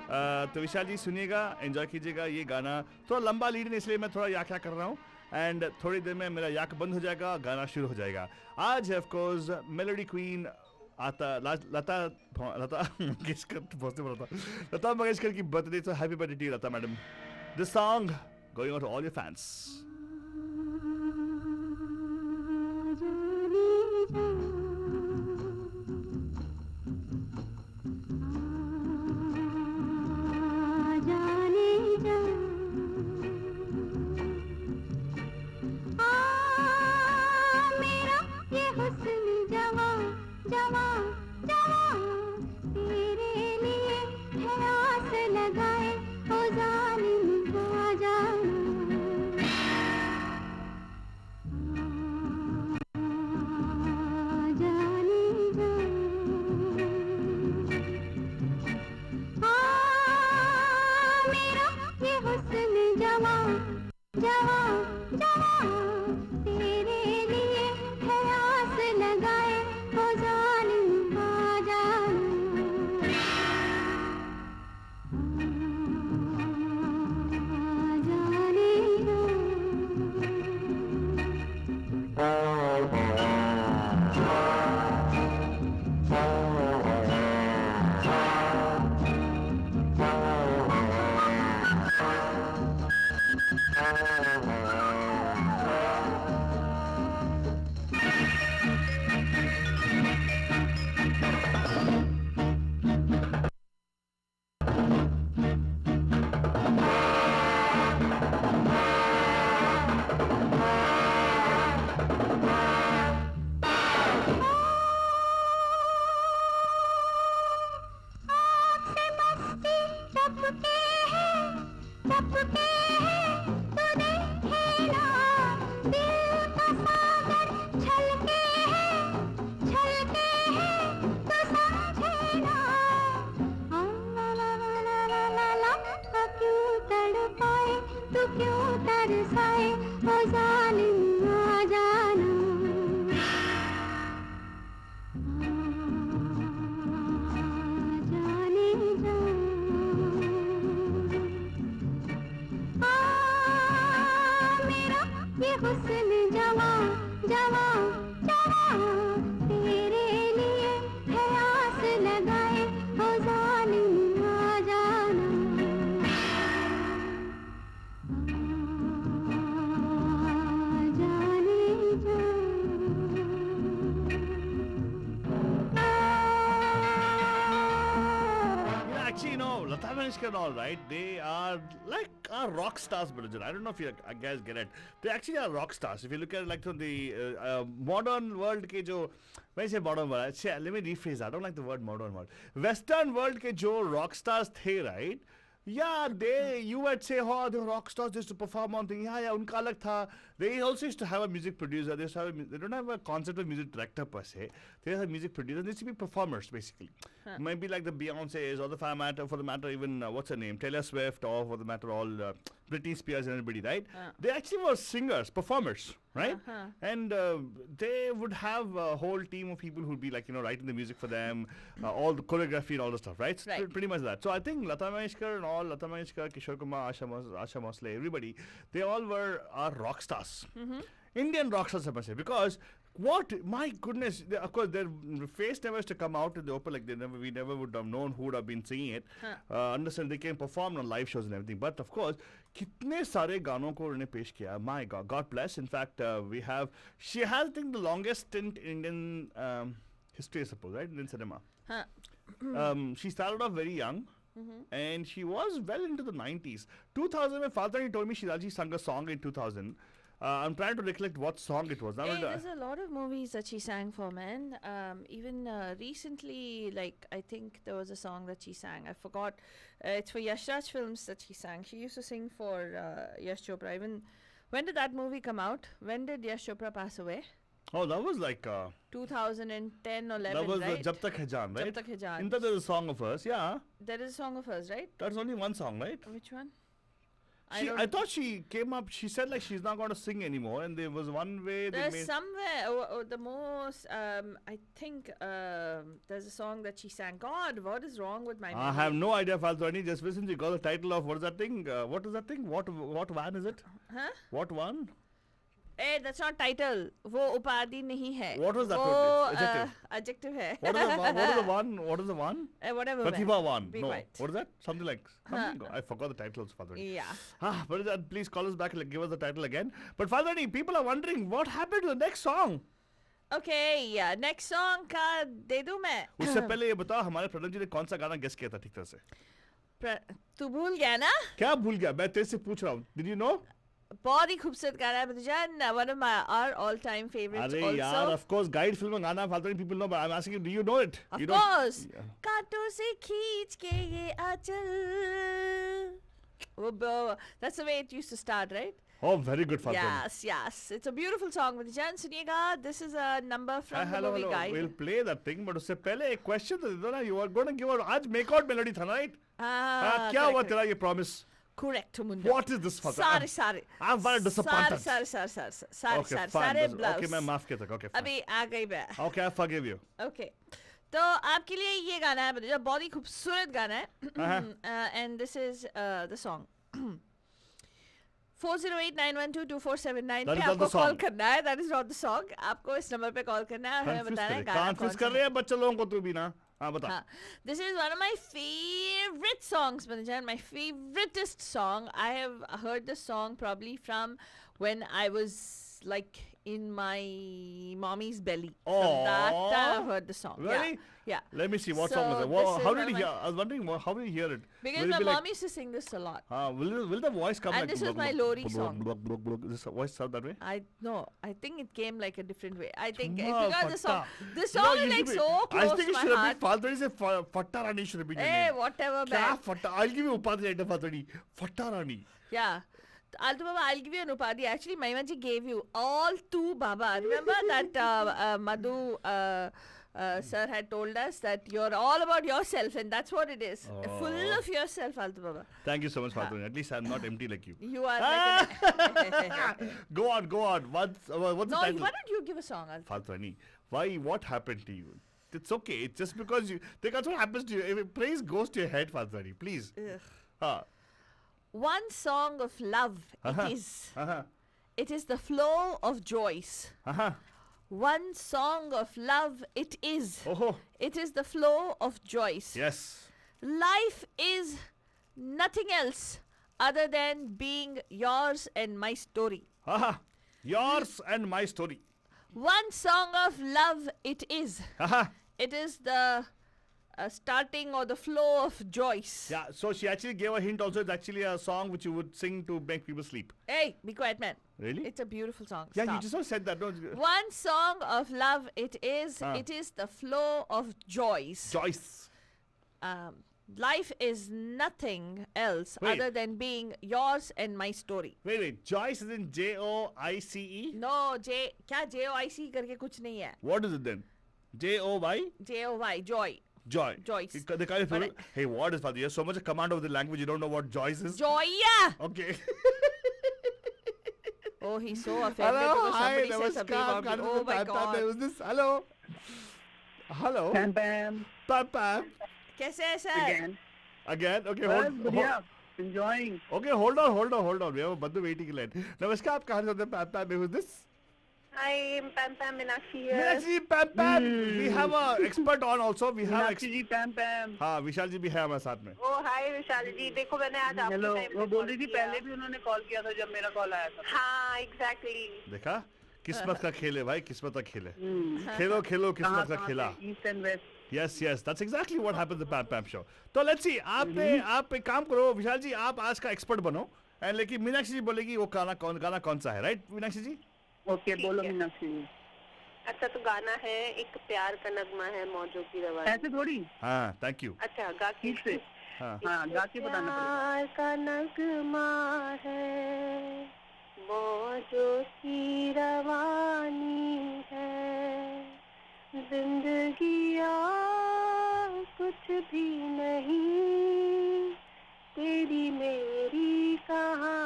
तो विशाल जी सुनिएगा, एंजॉय कीजिएगा ये गाना। थोड़ा लंबा लीड है इसलिए मैं थोड़ा याक याक कर रहा हूँ, एंड थोड़ी देर में मेरा याक बंद हो जाएगा, गाना शुरू हो जाएगा। आज है of course melody queen Lata Mangeshkar, बहुत बोला था, लता मंगेशकर की बर्थडे। तो happy birthday to Lata madam. This song going out to all your fans. And all right, they are like our rock stars, Balajan. I don't know if you guys get it. They actually are rock stars. If you look at it like from the modern world ke jo, when I say modern world, let me rephrase that. I don't like the word modern world. Western world ke jo rock stars the, right? Yeah, you would say, oh, the rock stars used to perform on things. Yeah, unka alag tha. They also used to have a music producer. They don't have a concept of music director per se. They have a music producer. They used to be performers, basically. Maybe like the Beyoncé's, or for the matter, even, what's her name? Taylor Swift, or for the matter, all Britney Spears and everybody, right? They actually were singers, performers, right? And they would have a whole team of people who'd be like, writing the music for them, all the choreography and all the stuff, right? Right. Pretty much that. So I think Lata Mangeshkar and all, Lata Mangeshkar, Kishore Kumar, Asha Bhosle, everybody, they all were our rock stars. Indian rock stars, I must say, because my goodness, of course, their face never used to come out in the open, like we never would have known who would have been singing it. Understand, they can perform on live shows and everything, but of course, kitne sare ganon ko unhone pesh kiya. My God, God bless. In fact, she has, I think, the longest stint in Indian history, I suppose, right? Indian cinema. She started off very young. And she was well into the 90s. 2000, when Faltani told me she actually sung a song in 2000. I'm trying to recollect what song it was. Hey, there's a lot of movies that she sang for, man. Even recently, like, I think there was a song that she sang. I forgot. It's for Yash Raj films that she sang. She used to sing for Yash Chopra. Even when did that movie come out? When did Yash Chopra pass away? Oh, that was like 2010 or 11, that was right? Jab Tak Hai Jaan, right? Jab Tak Hai Jaan. In that there's a song of hers, yeah. There is a song of hers, right? That's only one song, right? Which one? I thought she came up. She said like she's not going to sing anymore, and there was one way they There's made. somewhere the most I think there's a song that she sang. God, what is wrong with my I memory? have no idea, Faltoni. Just listen, you got the title of what is that thing? What is that thing? What one is it? Huh? What one? Hey, that's not title. वो उपाधि नहीं है. What was that वो word? Adjective. Adjective है. What is the one? What is the one? What is the one? Whatever. Pratibha one. Be No. quiet. What is that? Something like something. I forgot the title also, Faltoni. Yeah. But is that, please call us back and like, give us the title again. But Faltoni, people are wondering what happened to the next song. Okay, yeah. Next song का दे दूँ मैं. उससे पहले ये बताओ हमारे प्रणव जी ने कौन सा गाना गेस किया था ठीक तरह से? तू भूल गया ना? क्या भूल गया? मैं तेरे से पूछ रहा हूँ. Did you know? बहुत ही खूबसूरत गाना है बदजान. One of our all-time favorites अरे also. यार, of course, guide film में गाना Faltoni people know, but I'm asking you, do you know it? Of You don't- course. Yeah. कांटों से खींच के ये आंचल. That's the way it used to start, right? Oh, very good, Faltoni. Yes. It's a beautiful song. Vijay, सुनिएगा. This is a number from the hello, movie Guide. we'll play that thing, but उससे पहले एक question तो दे दो ना. You are going to give out आज make out melody था ना, right? क्या हुआ तेरा ये promise? Correct, Mundo. What is this, Faltoni? सारे. I'm very disappointed. सारे. Okay, fine. सारे Okay, blouse. मैं माफ किया था. Okay, fine. अभी आ गई मैं. Okay, I forgive you. Okay. तो आपके लिए ये गाना है जो बहुत ही खूबसूरत गाना है. And this is the song. 408-912-2479 That पे is not आपको the कॉल song. करना है. That is not the song. आपको इस नंबर पे कॉल करना है. हमें बताना है गाना कौन Confuse सा कर है. रहे हैं बच्चे लोगों को तू भी ना. हाँ बता. हाँ. This is one of my favorite songs, Banajan. My favoriteest song. I have heard this song probably from when I was like in my mommy's belly. From that time I've heard the song. Really? Yeah. Let me see what So song is it. this is How one did of you my- hear? I was wondering how did you hear it? Because Will it my be like- mom used to sing this a lot. Will the voice come And like this was blub, my blub, Lori blub, song. blub, blub, blub, blub. Does the voice sound that way? I think it came like a different way. I think Wow, because the song, fatta. the song is like so I close think to you my should heart. repeat Faltoni say Fatta Rani should repeat your Hey, name. whatever, क्या man. Fatta? I'll give you Upadhi later, Faltoni. Fatta Rani. Yeah. Altu Baba, I'll give you an upadhi. Actually, Maimaji gave you all to Baba. Remember that Madhu sir had told us that you're all about yourself, and that's what it is. Full of yourself, Altu Baba. Thank you so much, Faltoni. At least I'm not empty like you. You are like Go on. What's the No, title? why don't you give a song, Altu? Faltoni, why? What happened to you? It's okay. It's just because you. That's what happens to you. If praise goes to your head, Faltoni, please. One song of love, it is. It is the flow of joys. One song of love, it is. Oh, It is the flow of joys. yes. Life is nothing else other than being yours and my story. Yours and my story. One song of love, it is. It is the starting or the flow of joys. Yeah, so she actually gave a hint also. It's actually a song which you would sing to make people sleep. Hey, be quiet, man. Really? It's a beautiful song. Yeah, Stop. you just now said that. No, One song of love, it is. Ah. It is the flow of joys. Joyce. Life is nothing else Wait. other than being yours and my story. Wait. Joyce is in Joice? No, क्या Joic करके कुछ नहीं है. What is it then? Joy? Joy, joy. Joy. Joyce. The kind of But hey, what is that? You have so much command over the language, you don't know what Joyce is? Joy, yeah. Okay. Oh, he's so offended because somebody said something about it. Oh my God. Who's this? Hello. Pam Pam. Pam. कैसे है sir? Again? Okay, बस hold. बढ़िया. Enjoying. Okay, hold on. We have a Baddu waiting in line. Namaskar, आप कहाँ से होते हैं? Pam, who's this? Hi, I'm Pam Pam Meenakshi here. Meenakshi, Pam. We have a expert on also. We have Meenakshi ji Pam Pam. हाँ, विशाल जी भी है हमारे साथ में. Oh, hi विशाल जी. देखो मैंने आज आपके हेलो. टाइम वो बोल रही थी पहले भी उन्होंने कॉल किया था जब मेरा कॉल आया था. हाँ, exactly. देखा? किस्मत का खेल है भाई, किस्मत का खेल है. खेलो किस्मत का खेला. East and west. Yes, that's exactly what happens in the Pam Pam show. तो let's see, आप एक काम करो विशाल जी, आप आज का एक्सपर्ट बनो. And लेकिन मीनाक्षी जी बोलेगी वो गाना कौन सा है, right मीनाक्षी जी? ओके बोलो है. मीनाक्षी जी. अच्छा तो गाना है एक प्यार का नगमा है मौजों की रवानी. ऐसे थोड़ी. हाँ, thank you. अच्छा गा के ठीक से. हाँ. हाँ गा के बताना पड़ेगा. प्यार का नगमा है मौजों की रवानी है जिंदगी और कुछ भी नहीं तेरी मेरी कहानी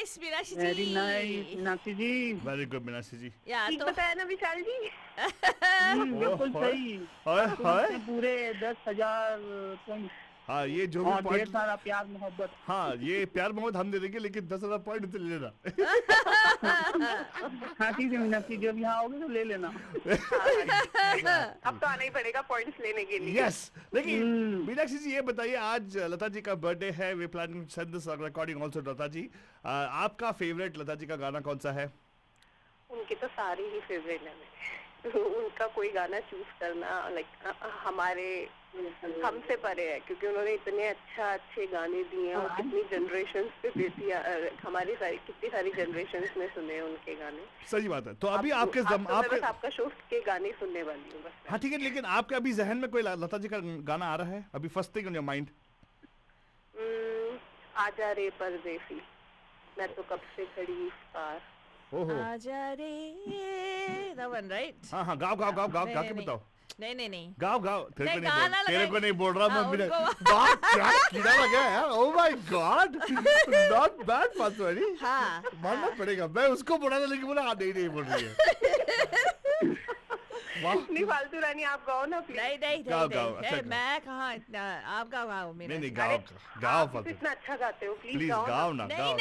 नाइस मीनाक्षी जी. वेरी नाइस मीनाक्षी जी। वेरी गुड मीनाक्षी जी. या ठीक तो बताया ना विशाल जी? बिल्कुल ओह, सही। हाय हाय. तुमसे पूरे 10,000 पॉइंट हाँ ये जो भी और ढेर पॉइंट, सारा प्यार मोहब्बत। हाँ ये प्यार मोहब्बत हम दे देंगे, लेकिन 10,000 पॉइंट तो ले लेना. हाँ ठीक है मीनाक्षी, जब यहाँ आओगे तो ले लेना। अब तो आना ही पड़ेगा पॉइंट्स लेने के लिए। यस. लेकिन मीनाक्षी जी ये बताइए, आज लता जी का बर्थडे है. We planning to send this recording also Lata ji. आपका फेवरेट लता जी का गाना कौन सा है? उनके तो सारे ही फेवरेट है मेरे। उनका कोई गाना चूज करना लाइक हमारे हमसे परे है, क्योंकि उन्होंने इतने अच्छे गाने दिए हैं और कितनी जनरेशंस पे देती है, हमारी कितनी सारी जनरेशंस में सुने हैं उनके गाने। सही बात है. तो अभी आपके तो मैं आपके बस आपका शो के गाने सुनने वाली हूँ बस। हाँ ठीक है, लेकिन आपके अभी जहन में कोई लता जी का गाना आ रहा है अभी, first thing on your mind? आजा रे परदेसी, मैं तो कब से खड़ी इस पार। ओहो. आजा रे, that one, right? हाँ हाँ, गाओ गाओ गाओ गाओ, नहीं, गा के नहीं, बताओ. नहीं. गाओ गाओ. तेरे को नहीं, नहीं गाना बोल, तेरे को लगाए. नहीं बोल रहा हाँ, मैं. मेरे उनको- बात क्या कीड़ा लगा है. Oh my god, not bad फातुरी. हाँ. मानना पड़ेगा. मैं उसको बोला था, लेकिन बोला हाँ नहीं बोल रही है. वाह. नहीं फालतू रानी, आप गाओ ना प्लीज। नहीं. गाओ, गाओ, अच्छा है, गाओ. मैं कहाँ इतना, आप गाओ मेरा. नहीं गाओ गाओ आप फातुरी. इतना अच्छा गाते हो, प्लीज प्लीज गाओ गाओ ना, नहीं गाओ.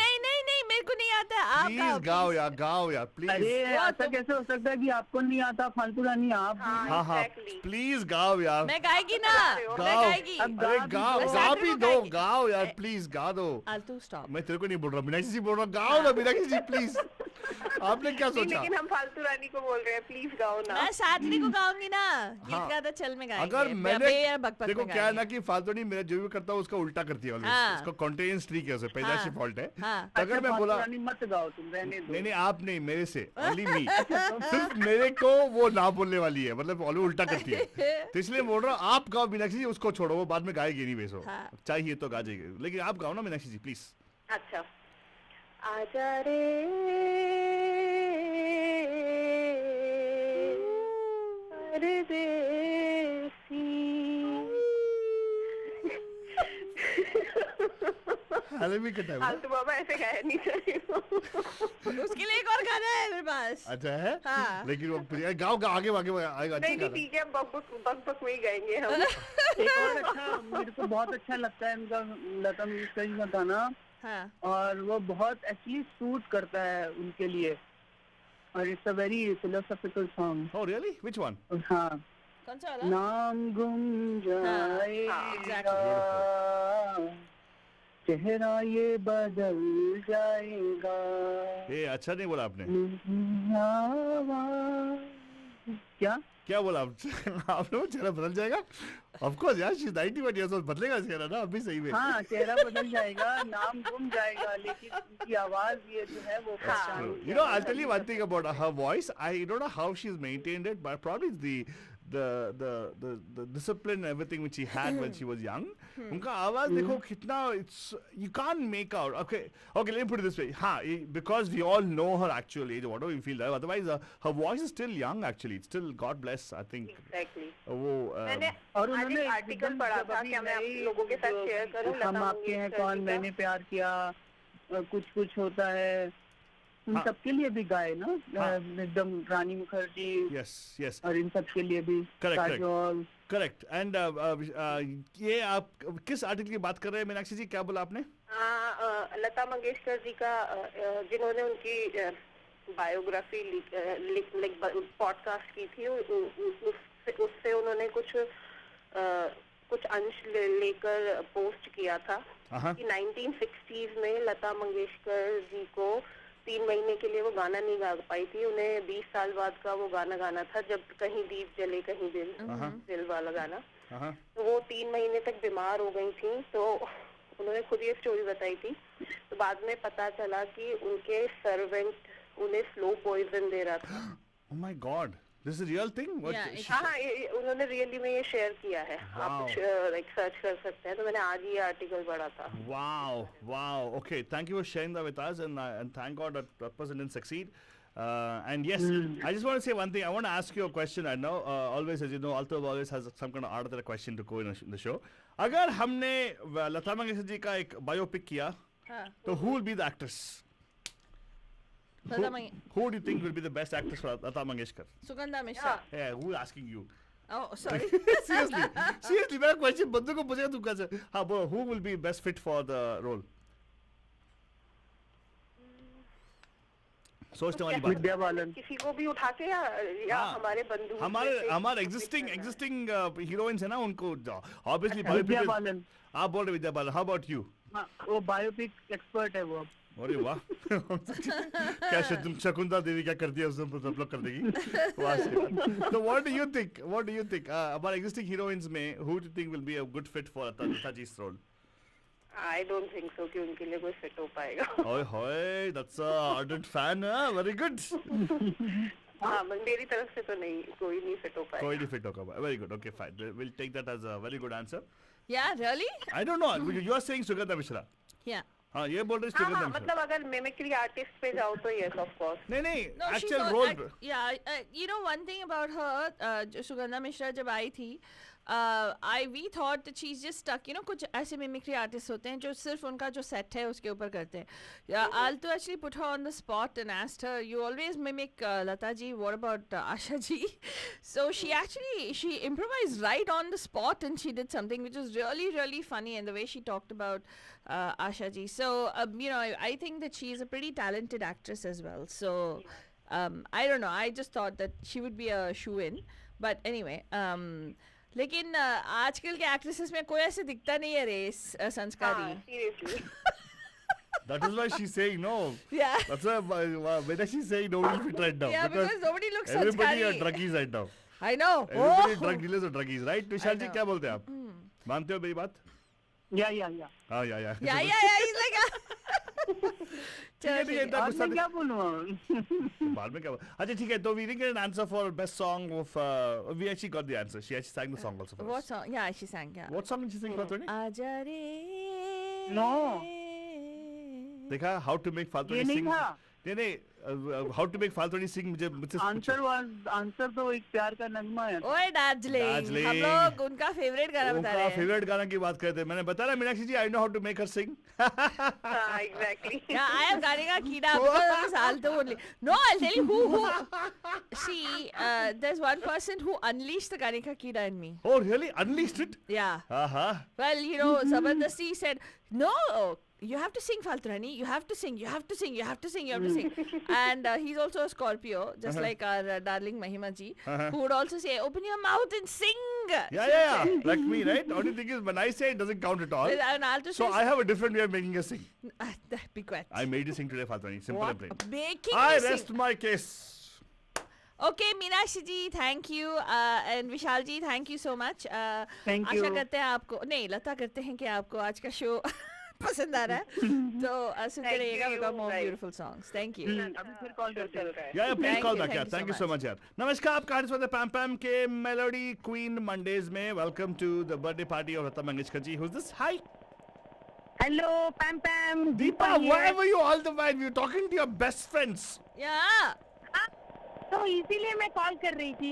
मेरे को नहीं आता. आप प्लीज गाओ यार, गाओ यार प्लीज. अरे वो ऐसा तो- कैसे हो सकता है कि आपको नहीं आता फालतू रानी? आप हाँ हाँ exactly. प्लीज गाओ यार. मैं गाएगी ना. मैं गाओ. गाएगी. अब अरे गा भी गाओ, दो. गा भी दो. गाएगी. गाओ यार प्लीज, गा दो. आलतू स्टॉप. मैं तेरे को नहीं बोल रहा, मीनाक्षी जी बोल रहा हूँ. गाओ ना मीनाक्षी जी प्लीज. आपने क्या नहीं, सोचा? लेकिन हम फालतू रानी को बोल रहे हैं, प्लीज गाओ ना। मैं सादली को गाऊंगी ना. गीत हाँ. का तो चल में गाएंगे. अगर मैंने बकबक देखो में क्या है ना गाएंगे. कि फालतू नहीं, मेरा जो भी करता हूँ उसका उल्टा करती है always. हाँ. उसका कॉन्टेनेंस ठीक है, उसे पैदाइशी हाँ. फॉल्ट है. हाँ. तो अगर मैं फालतू बोला रानी मत गाओ, तुम रहने दो। नहीं आप नहीं, मेरे से ओनली मी, सिर्फ मेरे को वो ना बोलने वाली है, मतलब ऑलवेज उल्टा करती है. तो इसलिए बोल रहा हूँ आप गाओ मीनाक्षी जी, उसको छोड़ो, वो बाद में गाएगी नहीं वैसे. हाँ. चाहिए तो गा जाएगी, लेकिन आप गाओ ना मीनाक्षी जी प्लीज. अच्छा, आजा रे परदेसी। अरे भी कटा है फालतू बाबा ऐसे गाया नहीं चाहिए। उसके लिए एक और गाना है मेरे पास. अच्छा है. हाँ. लेकिन वो गाओ गाओ आगे आगे आएगा. अच्छा नहीं गाना. ठीक है, बक बक में ही गाएंगे हम। एक और अच्छा, मेरे को बहुत अच्छा लगता है इनका लता मंगेशकर जी का गाना, हाँ. और वो बहुत एक्चुअली सूट करता है उनके लिए, और it's a very philosophical song. Oh really? Which one? हाँ, कौन सा वाला? नाम गुम जाएगा, चेहरा ये बदल जाएगा, ये अच्छा नहीं बोला आपने. क्या क्या बोला आप? आपने वो चेहरा बदल जाएगा? ऑफ कोर्स यार, शी 91 इयर्स ओल्ड, बदलेगा चेहरा ना अभी सही में. हाँ, चेहरा बदल जाएगा, नाम गुम जाएगा, लेकिन उनकी आवाज ये जो है वो पहचान. You know, I'll tell you one thing about her voice. I don't know how she's maintained it, but probably it's the discipline and everything which she had when she was young. उनका आवाज देखो कितना, it's you can't make out. Okay, let me put it this way. हाँ, because we all know her actual age, whatever we feel. Otherwise, her voice is still young. Actually, it's still, God bless. I think Exactly. वो मैंने और आज उन्होंने एक article पढ़ा जब था, अभी क्या मैं आप नई लोगों के साथ जो शेयर करूं? हम लता आपके हैं मंगेशकर कौन, जी का? मैंने प्यार किया, कुछ कुछ होता है, उन हाँ. सबके लिए भी गाए ना, हाँ. एकदम रानी मुखर्जी, yes. और इन सब के लिए भी Correct. काजोल. Correct. And ये आप किस आर्टिकल की बात कर रहे हैं मीनाक्षी जी? क्या बोला आपने? लता मंगेशकर जी का, जिन्होंने उनकी बायोग्राफी पॉडकास्ट की थी, उससे उन्होंने कुछ अंश लेकर पोस्ट किया था हाँ. कि 1960s में लता मंगेशकर जी को 3 महीने के लिए वो गाना नहीं गा पाई थी. उन्हें 20 साल बाद का वो गाना गाना था, जब कहीं दीप जले कहीं दिल वाला गाना. हाँ. तो वो 3 महीने तक बीमार हो गई थी, तो उन्होंने खुद ये स्टोरी बताई थी. तो बाद में पता चला कि उनके सर्वेंट उन्हें स्लो पॉइजन दे रहा था. Oh my God. This is a real thing? What? Yeah, it- हाँ, उन्होंने रियली में ये शेयर किया है. आप लाइक सर्च कर सकते हैं. तो मैंने आज ये आर्टिकल पढ़ा था. Wow. Okay, thank you for sharing that with us, and thank God that person didn't succeed. And yes, I just want to say one thing. I want to ask you a question. I know, always, as you know, Altaf always has some kind of art question to go in the show. अगर हमने लता मंगेशकर जी का एक biopic किया, हाँ. तो who will be the actress? Lata Mangeshkar. Who do you think will be the best actress for Lata Mangeshkar? Sugandha Mishra. Yeah, who is asking you? Oh, sorry. Seriously, मेरा question बंदों को पूछेगा तू कैसे? हाँ, बोलो, who will be best fit for the role? सोचने वाली बात है। विद्या बालन। किसी को भी उठा के या हाँ, हमारे बंधु हमारे existing heroines है ना उनको obviously विद्या बालन। आप बोल रहे Vidya Balan. How about you? हाँ, वो बायोपिक एक्सपर्ट है वो। अरे वाह क्या शकुंतला देवी क्या करती है उसमें सब लोग कर देगी वाह सही। तो what do you think हमारे existing heroines में who do you think will be a good fit for Lata ji's role? I don't think so कि उनके लिए कोई फिट हो पाएगा। ओए होए that's a ardent fan very good। हाँ मेरी तरफ से तो नहीं, कोई नहीं फिट हो पाएगा। कोई नहीं fit होगा। Very good, okay fine, we'll take that as a very good answer। Yeah, really? I don't know, you are saying Sugandha Mishra। Yeah. हाँ ये बोल रहे हाँ Sugandha हाँ Mishra। मतलब अगर मिमिक्री आर्टिस्ट पे जाओ तो यस ऑफ कोर्स। नहीं No, she's actual not- role yeah, you know one thing about her, जो Sugandha Mishra जब आई थी, we thought that she's just stuck. You know, कुछ ऐसे mimicry artists होते हैं जो सिर्फ उनका जो set है उसके ऊपर करते हैं. Alto actually put her on the spot and asked her, "You always mimic Lata ji. What about Asha ji?" So she improvised right on the spot and she did something which was really really funny, and the way she talked about Asha ji. So you know, I think that she is a pretty talented actress as well. So. I don't know. I just thought that she would be a shoe-in. But anyway, लेकिन आजकल के actresses में कोई ऐसे दिखता नहीं है रे संस्कारी. Seriously. that is why she's saying no। Yeah. That's why she's saying nobody will fit right now। Yeah, because nobody looks everybody संस्कारी. are druggies right now। I know. Everybody Oh. drug dealers or druggies, right? Vishal ji know. क्या बोलते हैं आप? मानते हो मेरी बात? या हाँ या Yeah. He's like. ठीक है इतना और गुस्सा मैं क्या बोलूँ? बाद में क्या अच्छा ठीक है तो we didn't get an answer for best song of we actually got the answer she actually sang the song also for What us song? Yeah, she sang. Yeah. what song did she sing for Tony आजा रे. No. देखा how to make फालतू ये नहीं था। नहीं how to make फालतू sing मुझसे आंसर तो एक प्यार का नगमा है। ओए दार्जिलिंग. दार्जिलिंग. हम लोग उनका फेवरेट गाना बता रहे उनका हैं. फेवरेट गाना की बात करते हैं मैंने बताया ना मीनाक्षी जी I know how to make her sing हाँ एग्जैक्टली। Yeah, I am गाने का कीड़ा. Because of this alto only. No, I'll tell you who. See, there's one person who unleashed the गाने का कीड़ा in me. oh really unleashed it Yeah. हाँ Well, you know, Zabardasti said, no, you have to sing Faltu Rani. You have to sing. You have to sing. You have to sing. You have to sing. And he's also a Scorpio, just like our darling Mahima ji, who would also say, open your mouth and sing. yeah like me right only thing is when I say it doesn't count at all And Alto so says, I have a different way of making her sing be quiet. I made you sing today Faltani simple and plain Making I me rest sing. my case Okay, Meenakshi ji, thank you. And Vishal ji, thank you so much. Thank Asha you. करते हैं आपको नहीं लता करते हैं कि आपको आज का शो पसंद आ रहा है तो सुनते Thank रहिएगा you, with more right. beautiful songs. Thank you. अभी फिर कॉल करते हैं। Yeah, please Thank call you, back thank यार you so thank you so much. much यार नमस्कार आपका हार्दिक स्वागत है पैम पैम के मेलोडी क्वीन मंडेज में welcome to the birthday party of Lata Mangeshkar ji who's this hi hello Pam Pam Deepa where were you all the while we were talking to your best friends Yeah. तो इसीलिए मैं call कर रही थी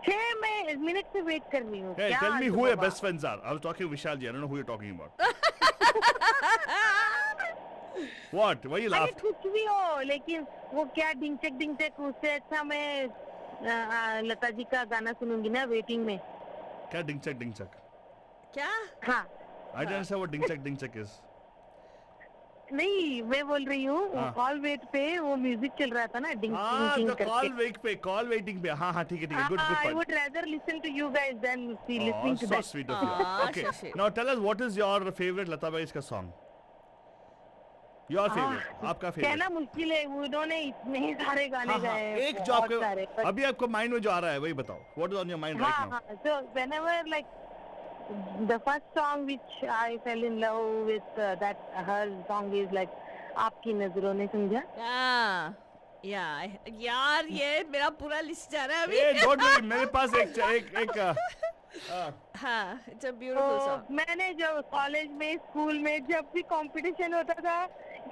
6 minute से wait कर रही हूँ। hey क्या tell me हाल who है your Baba? best friends are I was talking to Vishal ji I don't know who you're talking about what why you अरे laughed कुछ भी हो लेकिन वो क्या डिंचक उससे अच्छा मैं लता जी का गाना सुनूंगी ना वेटिंग में। क्या डिंचक क्या? हाँ I don't understand what डिंचक is नहीं मैं बोल रही हूँ हाँ। कॉल वेट पे वो म्यूजिक चल रहा था ना डिंग हाँ डिंग तो करके। कॉल वेटिंग पे हाँ ठीक है good I point would rather listen to you guys than see Oh, listening to so that. sweet of you. Aw, Okay, so sweet. now tell us what is your favorite Lata Mangeshkar song? Your favorite, आपका favorite. कहना मुश्किल है उन्होंने इतने सारे गाने हाँ, गाए हैं, एक जो बहुत आपके सारे, but- अभी आपको माइंड में जो आ रहा है वही बताओ. What is on your mind right हाँ now? हाँ so whenever like the first song which I fell in love with that her song is like आपकी नजरों ने समझा। यार ये मेरा पूरा लिस्ट जा रहा है अभी. Hey, don't worry, मेरे पास एक हाँ, it's a beautiful तो song. मैंने जब कॉलेज में स्कूल में जब भी कंपटीशन होता था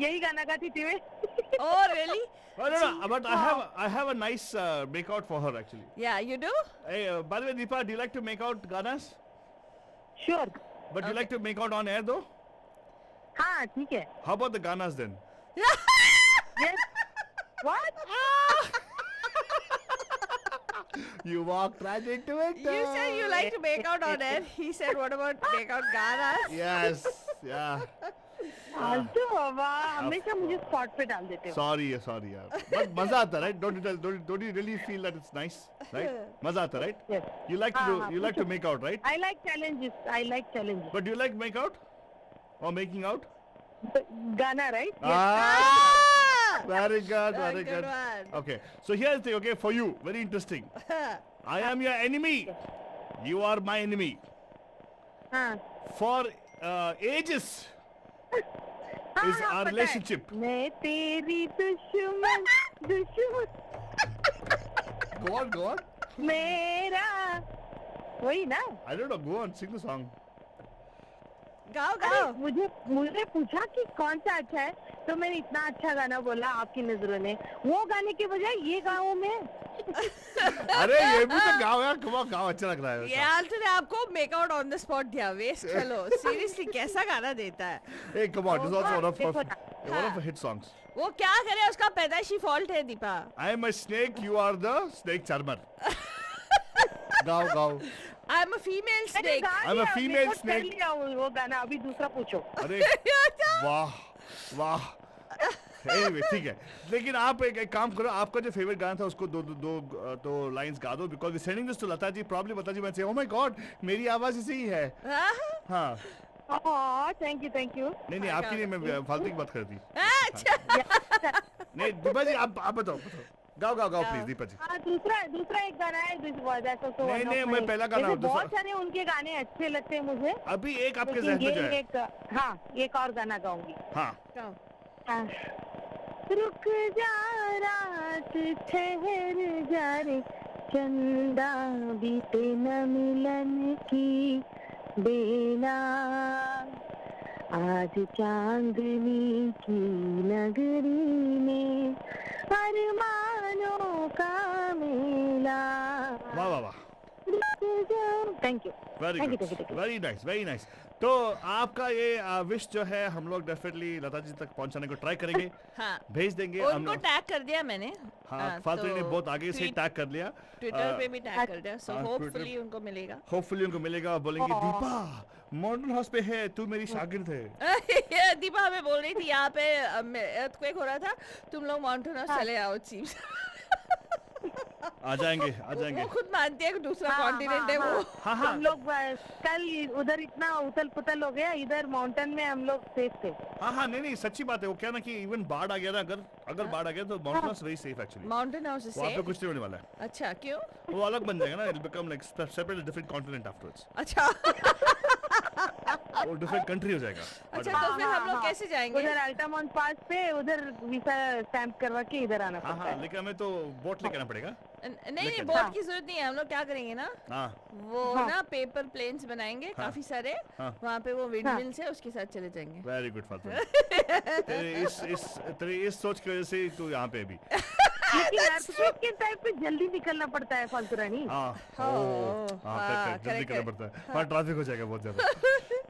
यही गाना गाती थी मैं। Oh, really? Oh, no, but I have a nice makeout for her actually. Yeah, you do? Hey, by the way, Deepa, do you like to make out ganas? Sure. But you like to make out on air though? हाँ ठीक है। How about the ganas then? Yes. What? You walked right into it. You said you like to make out on air. He said, what about make out ganas? Yes, yeah. फालतू बाबा हमेशा मुझे spot पे डाल देते हो. Sorry, यार. But मजा आता, right? Don't you really feel that it's nice, right? मजा आता, right? Yes. You like to हाँ, you like to make out, right? I like challenges. But do you like make out or making out? गाना, right? Yes. Ah, very good, Ah, very good good. one. Okay, so here's the thing. Okay, for you, very interesting. I am your enemy. You are my enemy. हाँ. For ages is हाँ, our पता है. relationship. मैं तेरी दुश्मन Go on. मेरा वही ना. I don't know. Go on, sing the song. गाओ अरे, गाओ. मुझे पूछा कि कौन सा अच्छा है तो मैंने इतना अच्छा गाना बोला आपकी नजरों ने. वो गाने के बजाय ये गाऊं मैं. अरे ये भी तो गाओ यार. Come on, गाओ अच्छा लग रहा है. ये आल्टो ने आपको make out on the spot दिया. वेस्ट चलो सीरियसली कैसा गाना देता है. Hey, come on. This is also one of देखो her hit songs. वो क्या करे उसका पैदाइशी फॉल्ट है Deepa. I am a snake. You are the snake charmer. गाओ. आई एम अ फीमेल मैंने स्नेक. गा I'm a दिया, female मेरे को कर snake. लिया वो गाना. अभी दूसरा पूछो. अरे वाह. Anyway, ठीक है. लेकिन आप एक काम करो. आपका जो फेवरेट गाना था उसको दो लाइंस गा दो. Because we're sending this to Lata ji. Probably Lata ji might say, oh my God, मेरी आवाज ऐसी ही है. हाँ. Thank you. नहीं आपकी नहीं. मैं फालतू की बात कर रही थी. अच्छा. नहीं दीपा जी आप बताओ. गाओ प्लीज दीपा जी. हाँ, दूसरा एक गाना है. नहीं, मैं पहला गाना वैसे दूसरा- बहुत सारे उनके गाने अच्छे लगते हैं मुझे. अभी एक आपके लेकिन जहन में जो ये है. एक और गाना गाऊंगी. हाँ. हाँ. रुक जा रात ठहर जा रे चंदा बीते न मिलन की बेला आज चांदनी की नगरी में अरमानों का मेला. वाह. Thank you. Very Thank you, good. thank you. Very nice. तो आपका ये विश जो है हम लोग डेफिनेटली लता जी तक पहुंचाने को ट्राई करेंगे. हाँ. भेज देंगे हम उनको लोग. टैग कर दिया मैंने. हाँ फालतू ने बहुत आगे से टैग कर लिया. ट्विटर पे भी टैग कर दिया. सो हाँ, होपफुली Twitter- उनको मिलेगा. होपफुली उनको मिलेगा. बोलेंगे दीपा मॉडर्न हाउस पे है. तू मेरी शागिर्द है. दीपा हमें बोल रही थी यहाँ पे अर्थक्वेक हो रहा था. तुम लोग माउंटेन हाउस चले आओ. चीफ आ जाएंगे. वो खुद मानती है कि दूसरा हाँ, कॉन्टिनेंट है वो. हाँ. हम लोग कल उधर इतना उथल पुथल हो गया. इधर माउंटेन में हम लोग सेफ थे. हाँ नहीं सच्ची बात है. वो क्या ना कि इवन बाढ़ आ गया ना. अगर बाढ़ आ गया तो mountain house very safe actually. Mountain house वहाँ पे से. कुछ नहीं होने वाला है. अच्छा क्यों. वो अलग बन जाएगा ना. It become like separate different continent afterwards. अच्छा. वो डिफरेंट कंट्री हो जाएगा. अच्छा तो फिर हम लोग कैसे जाएंगे. उधर अल्टामाउंट पास पे उधर वीसा स्टैम्प करवा के इधर आना पड़ता हाँ है. लेकिन हमें तो बोट लेके आना पड़ेगा. नहीं लेकिन- बोट की जरूरत नहीं है. हम लोग क्या करेंगे ना हाँ. वो हाँ. ना पेपर प्लेन्स बनाएंगे काफी सारे. हाँ. वहाँ पे वो विंड मिल्स है उसके साथ चले जाएंगे. वेरी गुड फालतू. तेरे इस सोच की वजह से तू यहाँ पे भी. लेकिन earthquake के टाइम पे जल्दी निकलना पड़ता है फालतू रानी. हाँ. हाँ, हाँ जल्दी correct, करना correct. पड़ता है. हाँ ट्रैफिक हो जाएगा बहुत ज्यादा.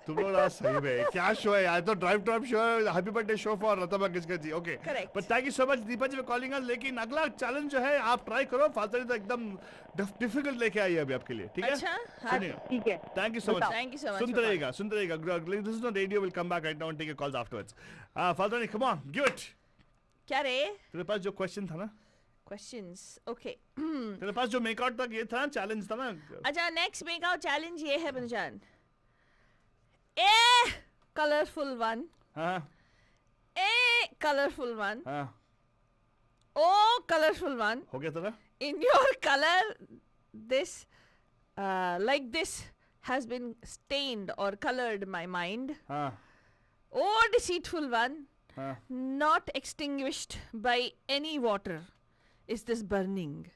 तुम लोग आज सही में क्या शो है यार. तो ड्राइव शो है. Happy birthday show for Lata Mangeshkar ji. Okay Correct. But thank you so much Deepa ji for calling us. लेकिन अगला चैलेंज जो है आप ट्राई करो. फालतू तो एकदम डिफिकल्ट लेके आई है अभी आपके लिए. ठीक है. अच्छा. हाँ. सुनिए. ठीक है. Thank you so much. Thank you so much सुनते for रहिएगा. This is not radio. We'll come back right now and take your calls afterwards. फालतू come on, give it. क्या रे. तेरे पास जो क्वेश्चन था ना. क्वेश्चंस. ओके. तेरे पास जो मेकआउट तक ये था चैलेंज था ना. अच्छा नेक्स्ट मेकआउट चैलेंज ये है बनुजान. ए कलरफुल वन. हाँ ए कलरफुल वन. हाँ. ओ कलरफुल वन. हो गया तेरा. In your color, this like this has been stained or colored my mind. हाँ Oh deceitful one, हाँ. not extinguished by any water is this burning.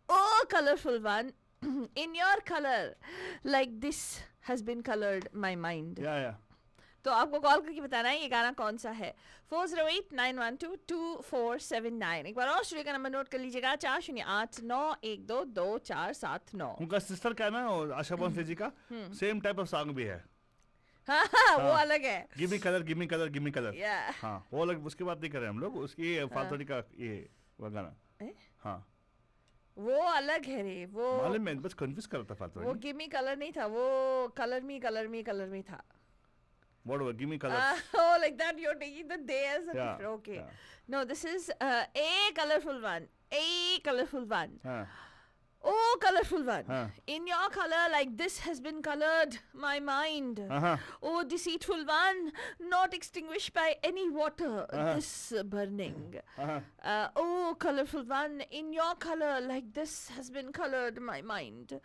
Oh colorful one, in your color like this has been colored my mind. या. तो आपको call करके बताना है ये गाना कौन सा है. 4089122479. एक बार और स्टूडियो का नंबर नोट कर लीजिएगा. 4089122479. उनका सिस्टर का है ना और आशा भोसले जी का सेम टाइप ऑफ सॉन्ग भी है. हाँ वो अलग है. Give me colour give me colour give me colour. Yeah. हाँ वो अलग. उसकी बात नहीं कर रहे हम लोग. उसकी फालतू का ये वो गाना ए? हाँ वो अलग है रे, वो मालूम मैं बस कंफ्यूज कर रहा था फालतू वो गिव मी कलर नहीं था, वो कलर मी था. What give me colour Oh, like that you're taking the day as a Yeah, different. Okay. yeah. No, this is a colorful one. A colorful one. हाँ Oh, colorful one. Huh. In your color, like this has been colored, my mind. हाँ Oh, deceitful one, not extinguished by any water, this burning. Oh, colorful one, in your color, like this has been colored, my mind.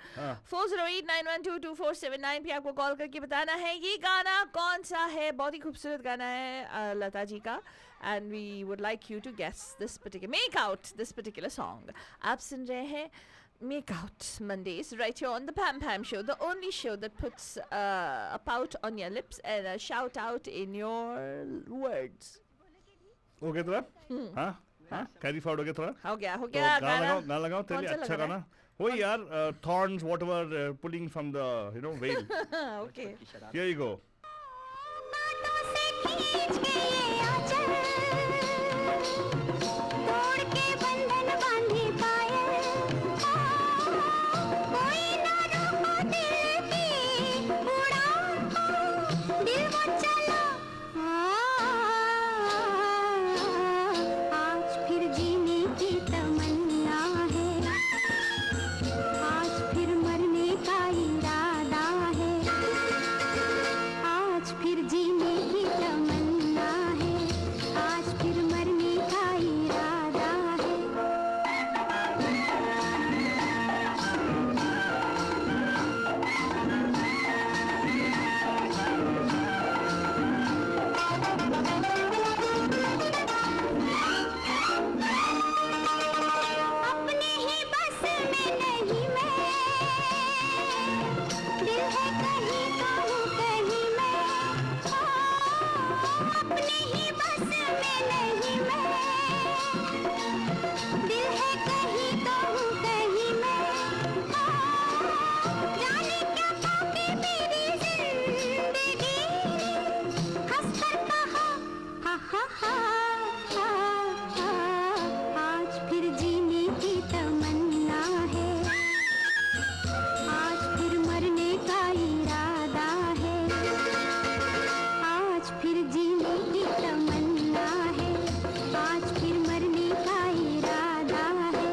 408-912-2479 पे आपको call करके बताना है ये गाना कौन सा है. बहुत ही खूबसूरत गाना है लता जी का. And we would like you to guess this particular, make out this particular song. आप सुन रहे हैं Make Out Mondays right here on the Pam Pam Show, the only show that puts a pout on your lips and a shout out in your words. हो गया थोड़ा हाँ हाँ carry forward हो गया थोड़ा हो गया तो गाना लगाओ तेरे लिए कौन सा अच्छा लग रहा गाना वही यार thorns whatever pulling from the veil. Okay. Here you go. बातों से खींच के ये आंचल, तोड़ के बंधन बांधी पायल, कोई ना रोको दिल की उड़ान को, दिल वो चला. आज फिर जीने की तमन्ना है, आज फिर मरने का इरादा है, आज फिर जीने की तमन्ना है, आज फिर मरने का इरादा है. अपने ही बस में नहीं मैं, दिल है कहीं तो हूँ कहीं मैं. अपने ही बस में नहीं मैं, दिल है कहीं तो हूँ कहीं मैं. जाने क्या पाके मेरी जिंदगी, हंस कर कहा हा हा हा. आज फिर जीने की तमन्ना है, आज फिर मरने का इरादा है, आज फिर जीने की तमन्ना है, आज फिर मरने का इरादा है.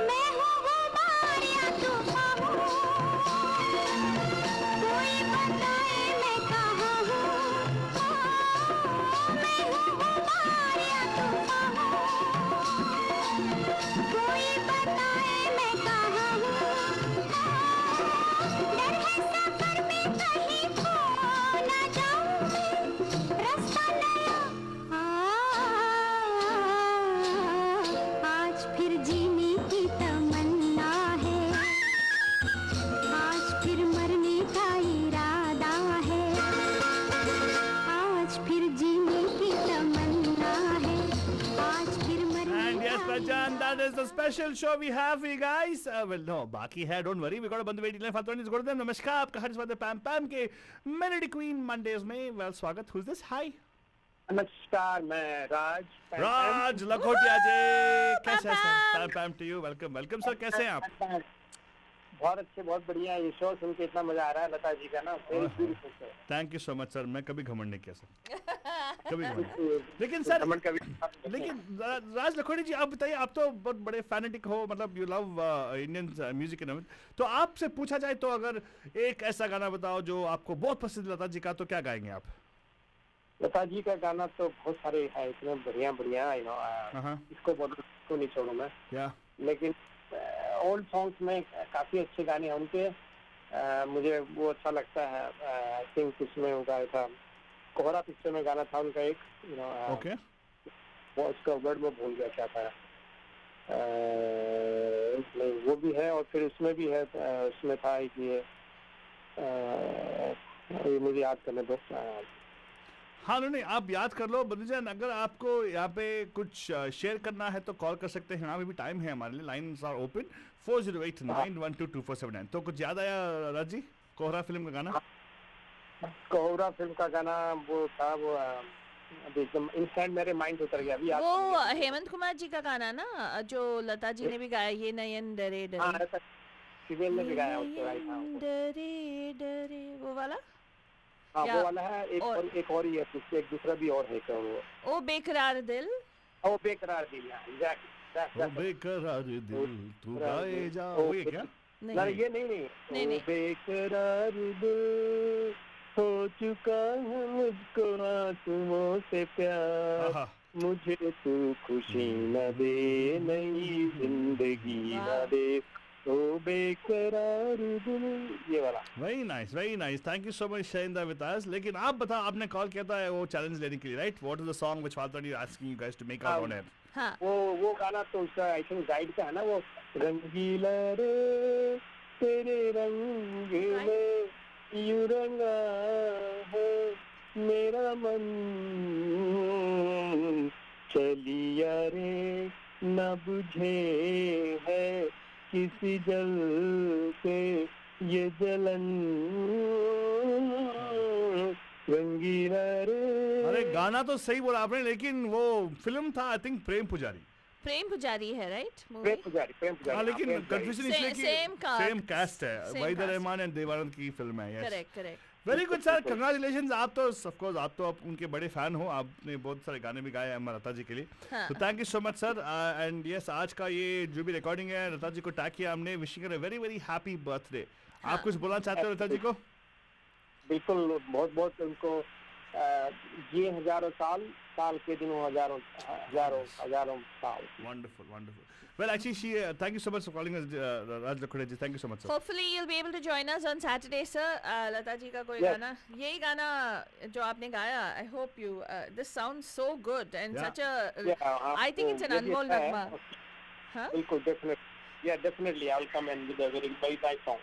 मैं हूँ गुबार या तूफान हूँ, कोई बताए मैं कहाँ हूँ. मैं हूँ गुबार या तूफान हूँ, कोई बताए मैं कहाँ हूँ. डर है सफर में कहीं खो ना जाऊँ, रास्ता नया. आज फिर जीने की तमन्ना है, आज फिर मरने का इरादा है, आज फिर जीने की तमन्ना है, आज फिर मरने And yes, का Rajan, that is the special show we have for you guys. Well, no, बाकी है, don't worry. We got a बंद वेट लाइन फालतू नहीं go to them. नमस्कार आपका हर स्वागत है पैम पैम के Melody Queen Mondays में. Well, स्वागत. Who's this? Hi. नमस्कार मैं राज राज लखोटिया जी कैसे हैं sir Pam Pam to you welcome welcome sir कैसे हैं आप बहुत अच्छे बहुत बढ़िया. ये शो सुन के इतना मजा आ रहा है लता जी का ना. Very beautiful show. Thank you so much sir मैं कभी घमंड नहीं किया सर कभी घमंड नहीं. लेकिन सर कमेंट का भी लेकिन राज लखोटी जी आप बताइए आप तो बहुत बड़े फैनेटिक हो मतलब you love Indian music and तो आपसे पूछा जाए तो अगर एक ऐसा गाना बताओ जो आपको बहुत पसंद लता जी का तो क्या गाएंगे आप लता जी का गाना तो बहुत सारे है इतने बढ़िया बढ़िया इसको बोलो इसको नहीं छोड़ू मैं. या लेकिन ओल्ड सॉन्ग्स में काफी अच्छे गाने हैं उनके. मुझे वो अच्छा लगता है. आई थिंक उसमें वो गाया था कोहरा पिक्चर में गाना था उनका एक ओके वो उसका वर्ड में भूल गया क्या था. नहीं वो भी है और फिर उसमें भी है. उसमें था कि ये मुझे याद करने दो. हाँ नहीं आप याद कर लो बंदूजान, अगर आपको यहाँ पे कुछ शेयर करना है तो कॉल कर सकते हैं, यहाँ पे भी टाइम है हमारे लिए, लाइन्स आर ओपन 4089122479। तो कुछ याद आया राजी कोहरा फिल्म का गाना? कोहरा फिल्म का गाना वो था, वो अभी एकदम इंस्टेंट मेरे माइंड उतर गया अभी। वो हेमंत कुमार जी का गाना ना, जो लता जी ने भी गाया, ये नयन डरे डरे, फीमेल ने भी गाया उसको, राइट? हाँ डरे डरे, वो वाला। हाँ या वो वाला है। एक और ही है, उससे एक दूसरा भी और है क्या वो? ओ बेकरार दिल, ओ बेकरार दिल, एग्जैक्टली। ओ बेकरार दिल तू गाए जा, वो ये क्या? नहीं ये नहीं। ओ बेकरार दिल हो चुका है मुझको आंसुओं से प्यार, मुझे तू खुशी न दे, नई जिंदगी न दे, ओ बेकरार दिल, ये वाला। Very nice, thank you so much sharing that with us. लेकिन आप बताओ, आपने कॉल किया था वो चैलेंज लेने के लिए, right? What is the song which father you asking you guys to make out on air? हाँ वो गाना तो उसका आई थिंक गाइड का है ना, वो रंगीला रे तेरे रंग में यूं रंगा है मेरा मन, चलिया रे न बुझे है किसी जल पे ये जलन, रंगीला रे। अरे गाना तो सही बोला आपने, लेकिन वो फिल्म था आई थिंक प्रेम पुजारी है, राइट? प्रेम पुजारी। हाँ, लेकिन कंफ्यूजन इसलिए कि सेम कास्ट है, वहीद रहमान एंड देवानंद की फिल्म है। Yes, correct. Very good sir, congratulations. आप तो ऑफ कोर्स आप तो उनके बड़े फैन हो, आपने बहुत सारे गाने भी गाए हैं लता जी के लिए, तो thank you so much sir. And yes, आज का ये जो भी रिकॉर्डिंग है, लता जी को टैग किया हमने, wishing a very very happy birthday. आप कुछ बोलना चाहते हो लता जी को? बिल्कुल, बहुत बहुत उनको ये हजारों साल के दिनों हजारों साल। Wonderful. Well, actually, thank you so much for calling us, Raj Lakhode ji. Thank you so much, sir. Hopefully you'll be able to join us on Saturday, sir. लता जी का कोई गाना, यही गाना जो आपने गाया, I hope you, this sounds so good and such a, I think it's an अनमोल नगमा। हाँ? बिल्कुल, definitely I'll come in with a very very nice song.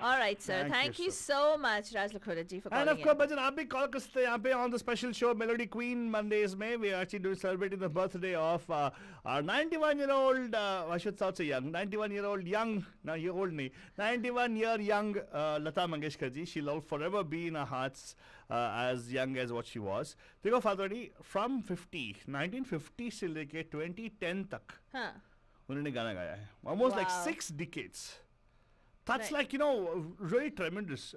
All right, sir. Thank you so much, Raj Lakhode ji, for calling And of course, Bhajan, आप भी call कर सकते हैं यहाँ पे on the special show Melody Queen Mondays में. We are actually doing celebrating the birthday of our 91-year-old, I should say young, 91-year-old young, no, year old नहीं, 91-year young Lata Mangeshkar ji. She'll forever be in our hearts as young as what she was. देखो फादरी, from 1950 से लेके 2010 तक उन्होंने गाना गाया है, almost like 6 decades. That's right. like, really tremendous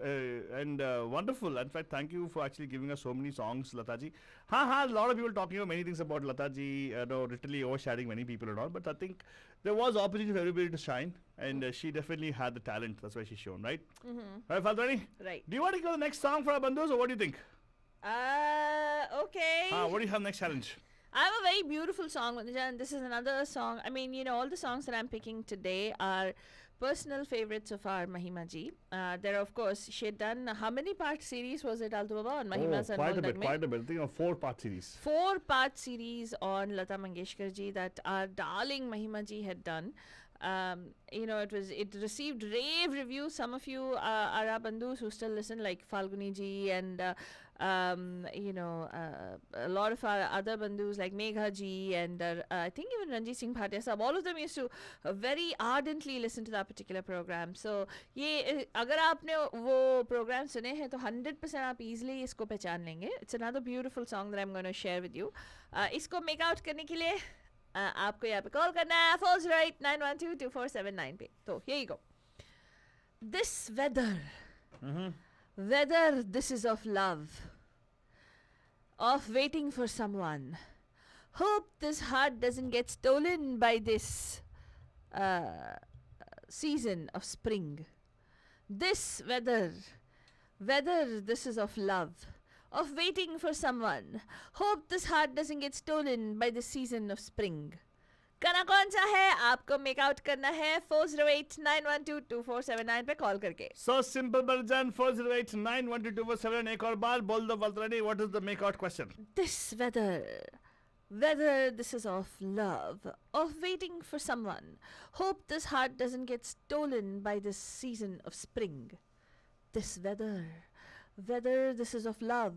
and wonderful. In fact, thank you for actually giving us so many songs, Lata ji. A lot of people talking about many things about Lata ji, literally overshadowing many people and all, but I think there was opportunity for everybody to shine, and she definitely had the talent. That's why she's shown, right? Right, Faldwani? Right. Do you want to go to the next song for our bandhus, or what do you think? Okay. What do you have next challenge? I have a very beautiful song, and this is another song. I mean, all the songs that I'm picking today are personal favorites of our Mahima ji. There, of course, she had done, how many part series was it, Alto Baba, on Mahima's quite a bit. I think a 4-part series. 4-part series on Lata Mangeshkar ji that our darling Mahima ji had done. It received rave reviews. Some of you are our bandhus who still listen, like Falguni ji, and a lot of our other bandhus like Megha ji, and I think even Ranjit Singh Bhatia sahab, all of them used to very ardently listen to that particular program. So ये अगर आपने वो program सुने हैं तो 100% आप easily इसको पहचान लेंगे. It's another beautiful song that I'm going to share with you. इसको make out करने के लिए आपको यहाँ पे कॉल करना है 408-912-2479 पे. तो here you go. This weather, whether this is of love, of waiting for someone. Hope this heart doesn't get stolen by this season of spring. This weather, whether this is of love, of waiting for someone. Hope this heart doesn't get stolen by the season of spring. गाना कौन सा है आपको make out करना है 408-912-2479 पे call करके. So simple, Barjan. 408-912-2479. एक और बार बोल दो Valtrani. What is the make out question? This weather, whether this is of love, of waiting for someone. Hope this heart doesn't get stolen by this season of spring. This weather, whether this is of love,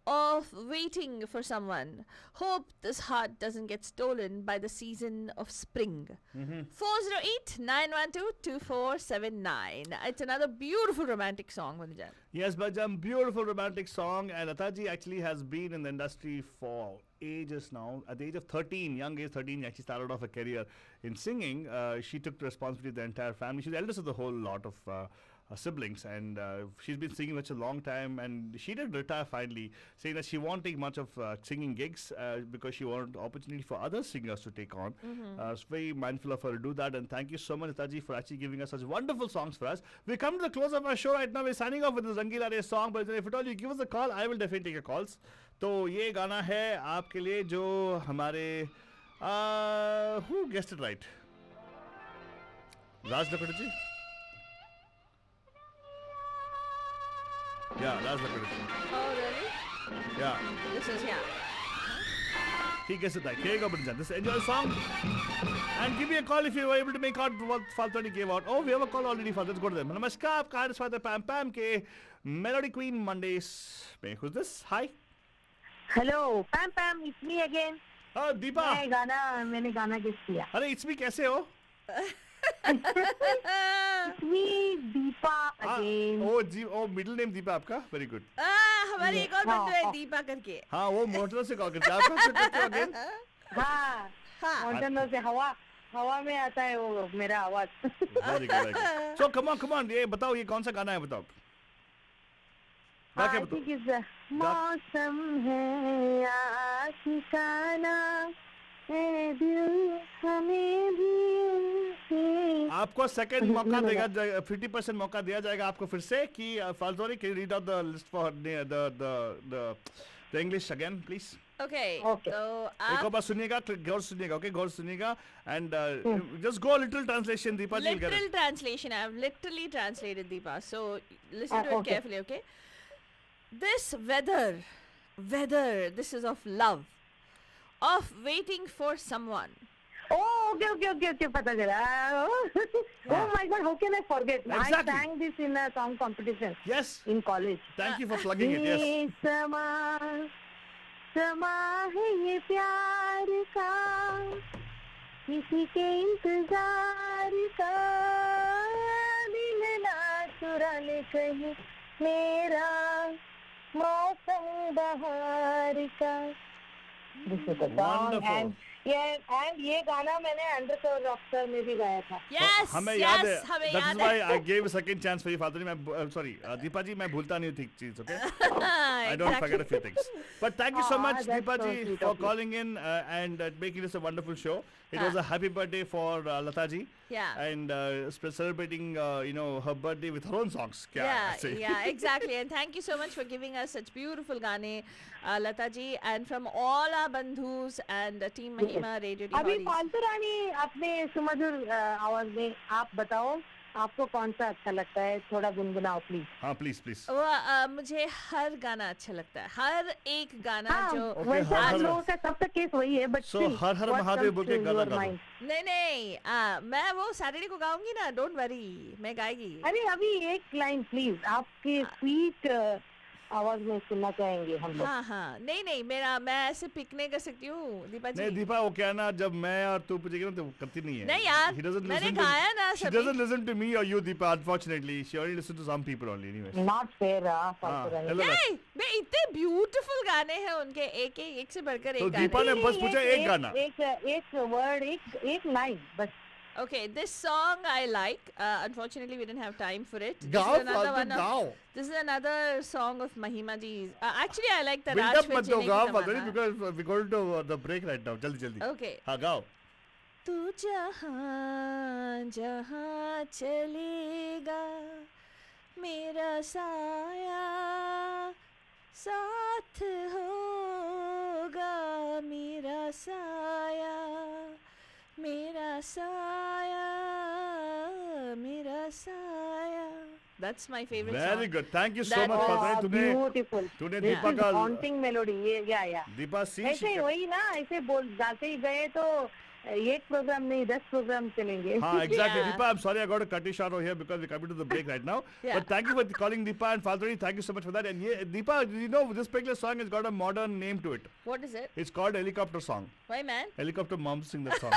of waiting for someone. Hope this heart doesn't get stolen by the season of spring. 408-912-2479. It's another beautiful romantic song, Vanjan. Yes, Bajam, beautiful romantic song. And Lataji actually has been in the industry for ages now. At the age of 13, young age 13, actually started off a career in singing. She took the responsibility of the entire family. She's the eldest of the whole lot of siblings, and she's been singing such a long time, and she did retire finally, saying that she won't take much of singing gigs because she wanted opportunity for other singers to take on. It's very mindful of her to do that, and thank you so much, Lataji, for actually giving us such wonderful songs for us. We come to the close of our show right now. We're signing off with this Rangila Re song, but if at all you give us a call, I will definitely take your calls. तो ये गाना है आपके लिए जो हमारे who guessed it right? Raj Lakad ji? Yeah, Raj Lakad ji. Oh, really? Yeah. This is, yeah. He guessed it right. Here you go, Brinjan. Just enjoy the song. And give me a call if you were able to make out what Faltani gave out. Oh, we have a call already. Let's go to them. Namaskar, आपका हार्दिक स्वागत है Pam Pam के Melody Queen Mondays में. Who's this? Hi. Hello Pam Pam, it's me again. Deepa. मैंने गाना guess किया. अरे it's me कैसे हो? It's me Deepa again. Oh जी, ओ मिडिल नेम दीपा आपका. Very good. हमारी एक और बंधु है दीपा करके. हाँ, वो मोटर से कॉल करते हैं. आप कौन से अगेन? हाँ, मोटरनो से हवा में आता है वो मेरा आवाज. Very good. So come on ये बताओ, ये कौन सा गाना है बताओ. मौसम है आशिकाना, ए दिल हमें भी. आपको सेकंड मौका देगा, 50% मौका दिया जाएगा आपको फिर से कि फाल्तोरी can read out the list for the English again please. Okay. Okay. So एक और बार सुनिएगा, गौर सुनिएगा, ओके, गौर सुनिएगा, and just go little translation. Deepa ji literal translation. I have literally translated Deepa. So listen to it okay. carefully, okay? This weather, this is of love, of waiting for someone. Okay पता चला. Oh my God, how can I forget? Exactly. I sang this in a song competition. Yes. In college. Thank you for plugging it. Yes. समा है ये प्यार का, किसी के इंतजार का, दिल ना चुरा ले कहीं मेरा मौसम बहार का. This is a song. Wonderful. And ये गाना मैंने अंडरकवर रॉकस्टार में भी गाया था. Yes, हमें याद है. हमें That याद is why है. I gave a second chance for you, फाल्तोनी. मैं sorry, दीपा जी, मैं भूलता नहीं हूँ ठीक चीज, okay? I don't forget a few things. But thank you so much, that's Deepa so ji, sweet for of you. calling in and making this a wonderful show. It was a happy birthday for Lata ji. Yeah. And celebrating, her birthday with her own songs. Yeah, exactly. And thank you so much for giving us such beautiful gaane, Lata ji, and from all our bandhus and Team Mahima Radio अभी Devotees. फालतू रानी अपने सुमधुर आवाज में आप बताओ, आपको कौन सा अच्छा लगता है? थोड़ा गुनगुनाओ प्लीज. हाँ, please. मुझे हर गाना अच्छा लगता है, हर एक गाना जो वैसे आप लोगों का सबका केस वही है, बट So, हर हर महादेव बोल के गाना गा दो. नहीं, मैं वो सैटरडे को गाऊंगी ना, डोंट वरी, मैं गाएगी. अरे अभी एक लाइन प्लीज, आपकी स्वीट आवाज में सुनना चाहेंगे हम लोग. हाँ, नहीं, मैं ऐसे पिक नहीं कर सकती हूँ दीपा जी. नहीं दीपा, वो क्या ना, जब मैं और तू पूछेगी ना तो वो करती नहीं है. नहीं यार, He doesn't मैंने listen to- गाया ना She सभी. doesn't listen to me or you, Deepa, unfortunately. She only listens to some people only, anyways. Not fair. फालतू रानी. hello. नहीं, मैं इतने ब्यूटीफुल गाने हैं उनके, एक से बढ़कर तो एक दीपा गाने. ने बस पूछा एक गाना. एक वर्ड, एक लाइन बस. Okay, this song I like. Unfortunately, we didn't have time for it. गाओ, This is another फालतू one. गाओ. This is another song of Mahima ji's. Actually, I like the Build Raj up मत दो, Fajini गाओ ki फालतू, zamana. because we're going to the break right now. जल्दी. Okay. हाँ, गाओ. तू जहाँ जहाँ चलेगा, मेरा साया साथ होगा, मेरा साया, मेरा साया, मेरा साया. That's my favorite Very song. good. Thank you so That much, was फालतू. ब्यूटीफुल. तूने दीपा का हॉन्टिंग मेलोडी. ये या दीपा सी ऐसे ही वही ना, ऐसे बोल गाते ही गए तो एक प्रोग्राम नहीं 10 प्रोग्राम चलेंगे. हाँ, exactly. Yeah. Deepa, I'm sorry I got to cut you short over here because we're coming to the break right now. Yeah. But thank you for calling Deepa and Faltari. Thank you so much for that. And yeah, Deepa, you know this particular song has got a modern name to it. What is it? It's called Helicopter Song. Why, man? Helicopter Mom sing that song.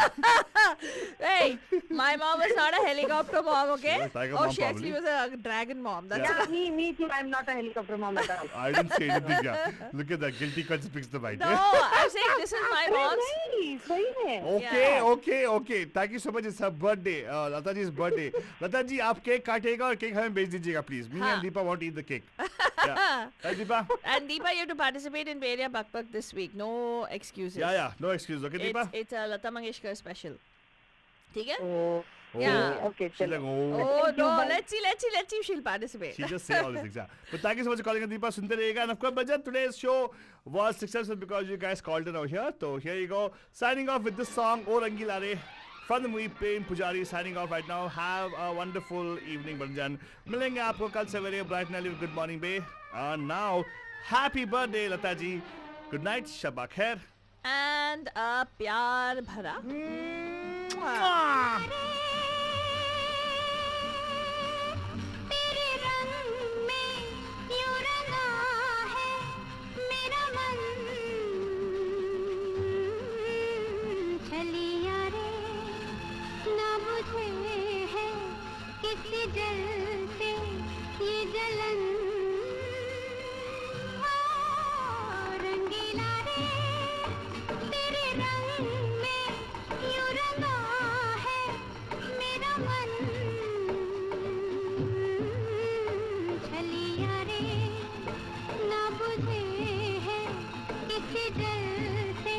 Hey, my mom was not a helicopter mom, okay? She was tiger Oh, mom, she actually was probably. a dragon mom. That's Yeah, me too. I'm not a helicopter mom at all. I didn't say anything. Yeah. Look at that. Guilty conscience picks the bite. No, I'm saying this is my mom's. नहीं, सही है. Okay, okay. Thank you so much. It's her birthday. Lata ji's birthday. Lata ji, आप cake काटेगा और cake हमें भेज दीजिएगा, please. Me हाँ. and Deepa want to eat the cake. Yeah. Right, Deepa? And Deepa, you have to participate in Beria Bak Bak this week. No excuses. Yeah. No excuse. Okay, Deepa? It's a Lata Mangeshkar special. ठीक है? Oh, Yeah. okay, She's चलो. like, oh. Oh Thank you, no, bye. let's see if she'll participate. She just say all these things, yeah. But thank you so much for calling in, Deepa. Sunte rahega. And of course, Bajan, today's show was successful because you guys called in over here. So here you go. Signing off with this song, O Rangi Lare, from the movie Prem Pujari. Signing off right now. Have a wonderful evening, Bajan. Milenge aapko kal savere bright and early. Good morning, Bay. Now, happy birthday, Lata ji. Good night. Shabba khair. And a प्यार भरा. तेरे रंग में यूं रंगा है मेरा मन. चलिया रे ना बुझे है किसी जल से ये जलन. रंगीला रे तेरे रंग में यूं रंगा है मेरा मन. चलिया रे ना बुझे है किसी जल से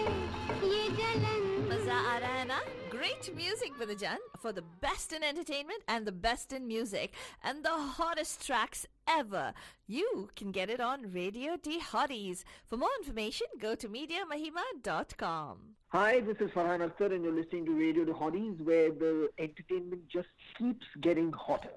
ये जलन. मजा आ रहा है ना? Great music, Bajan, for the best in entertainment and the best in music and the hottest tracks ever. You can get it on Radio D Hotties. For more information, go to MediaMahima.com. Hi, this is Farhan Akhtar and you're listening to Radio The Hotties, where the entertainment just keeps getting hotter.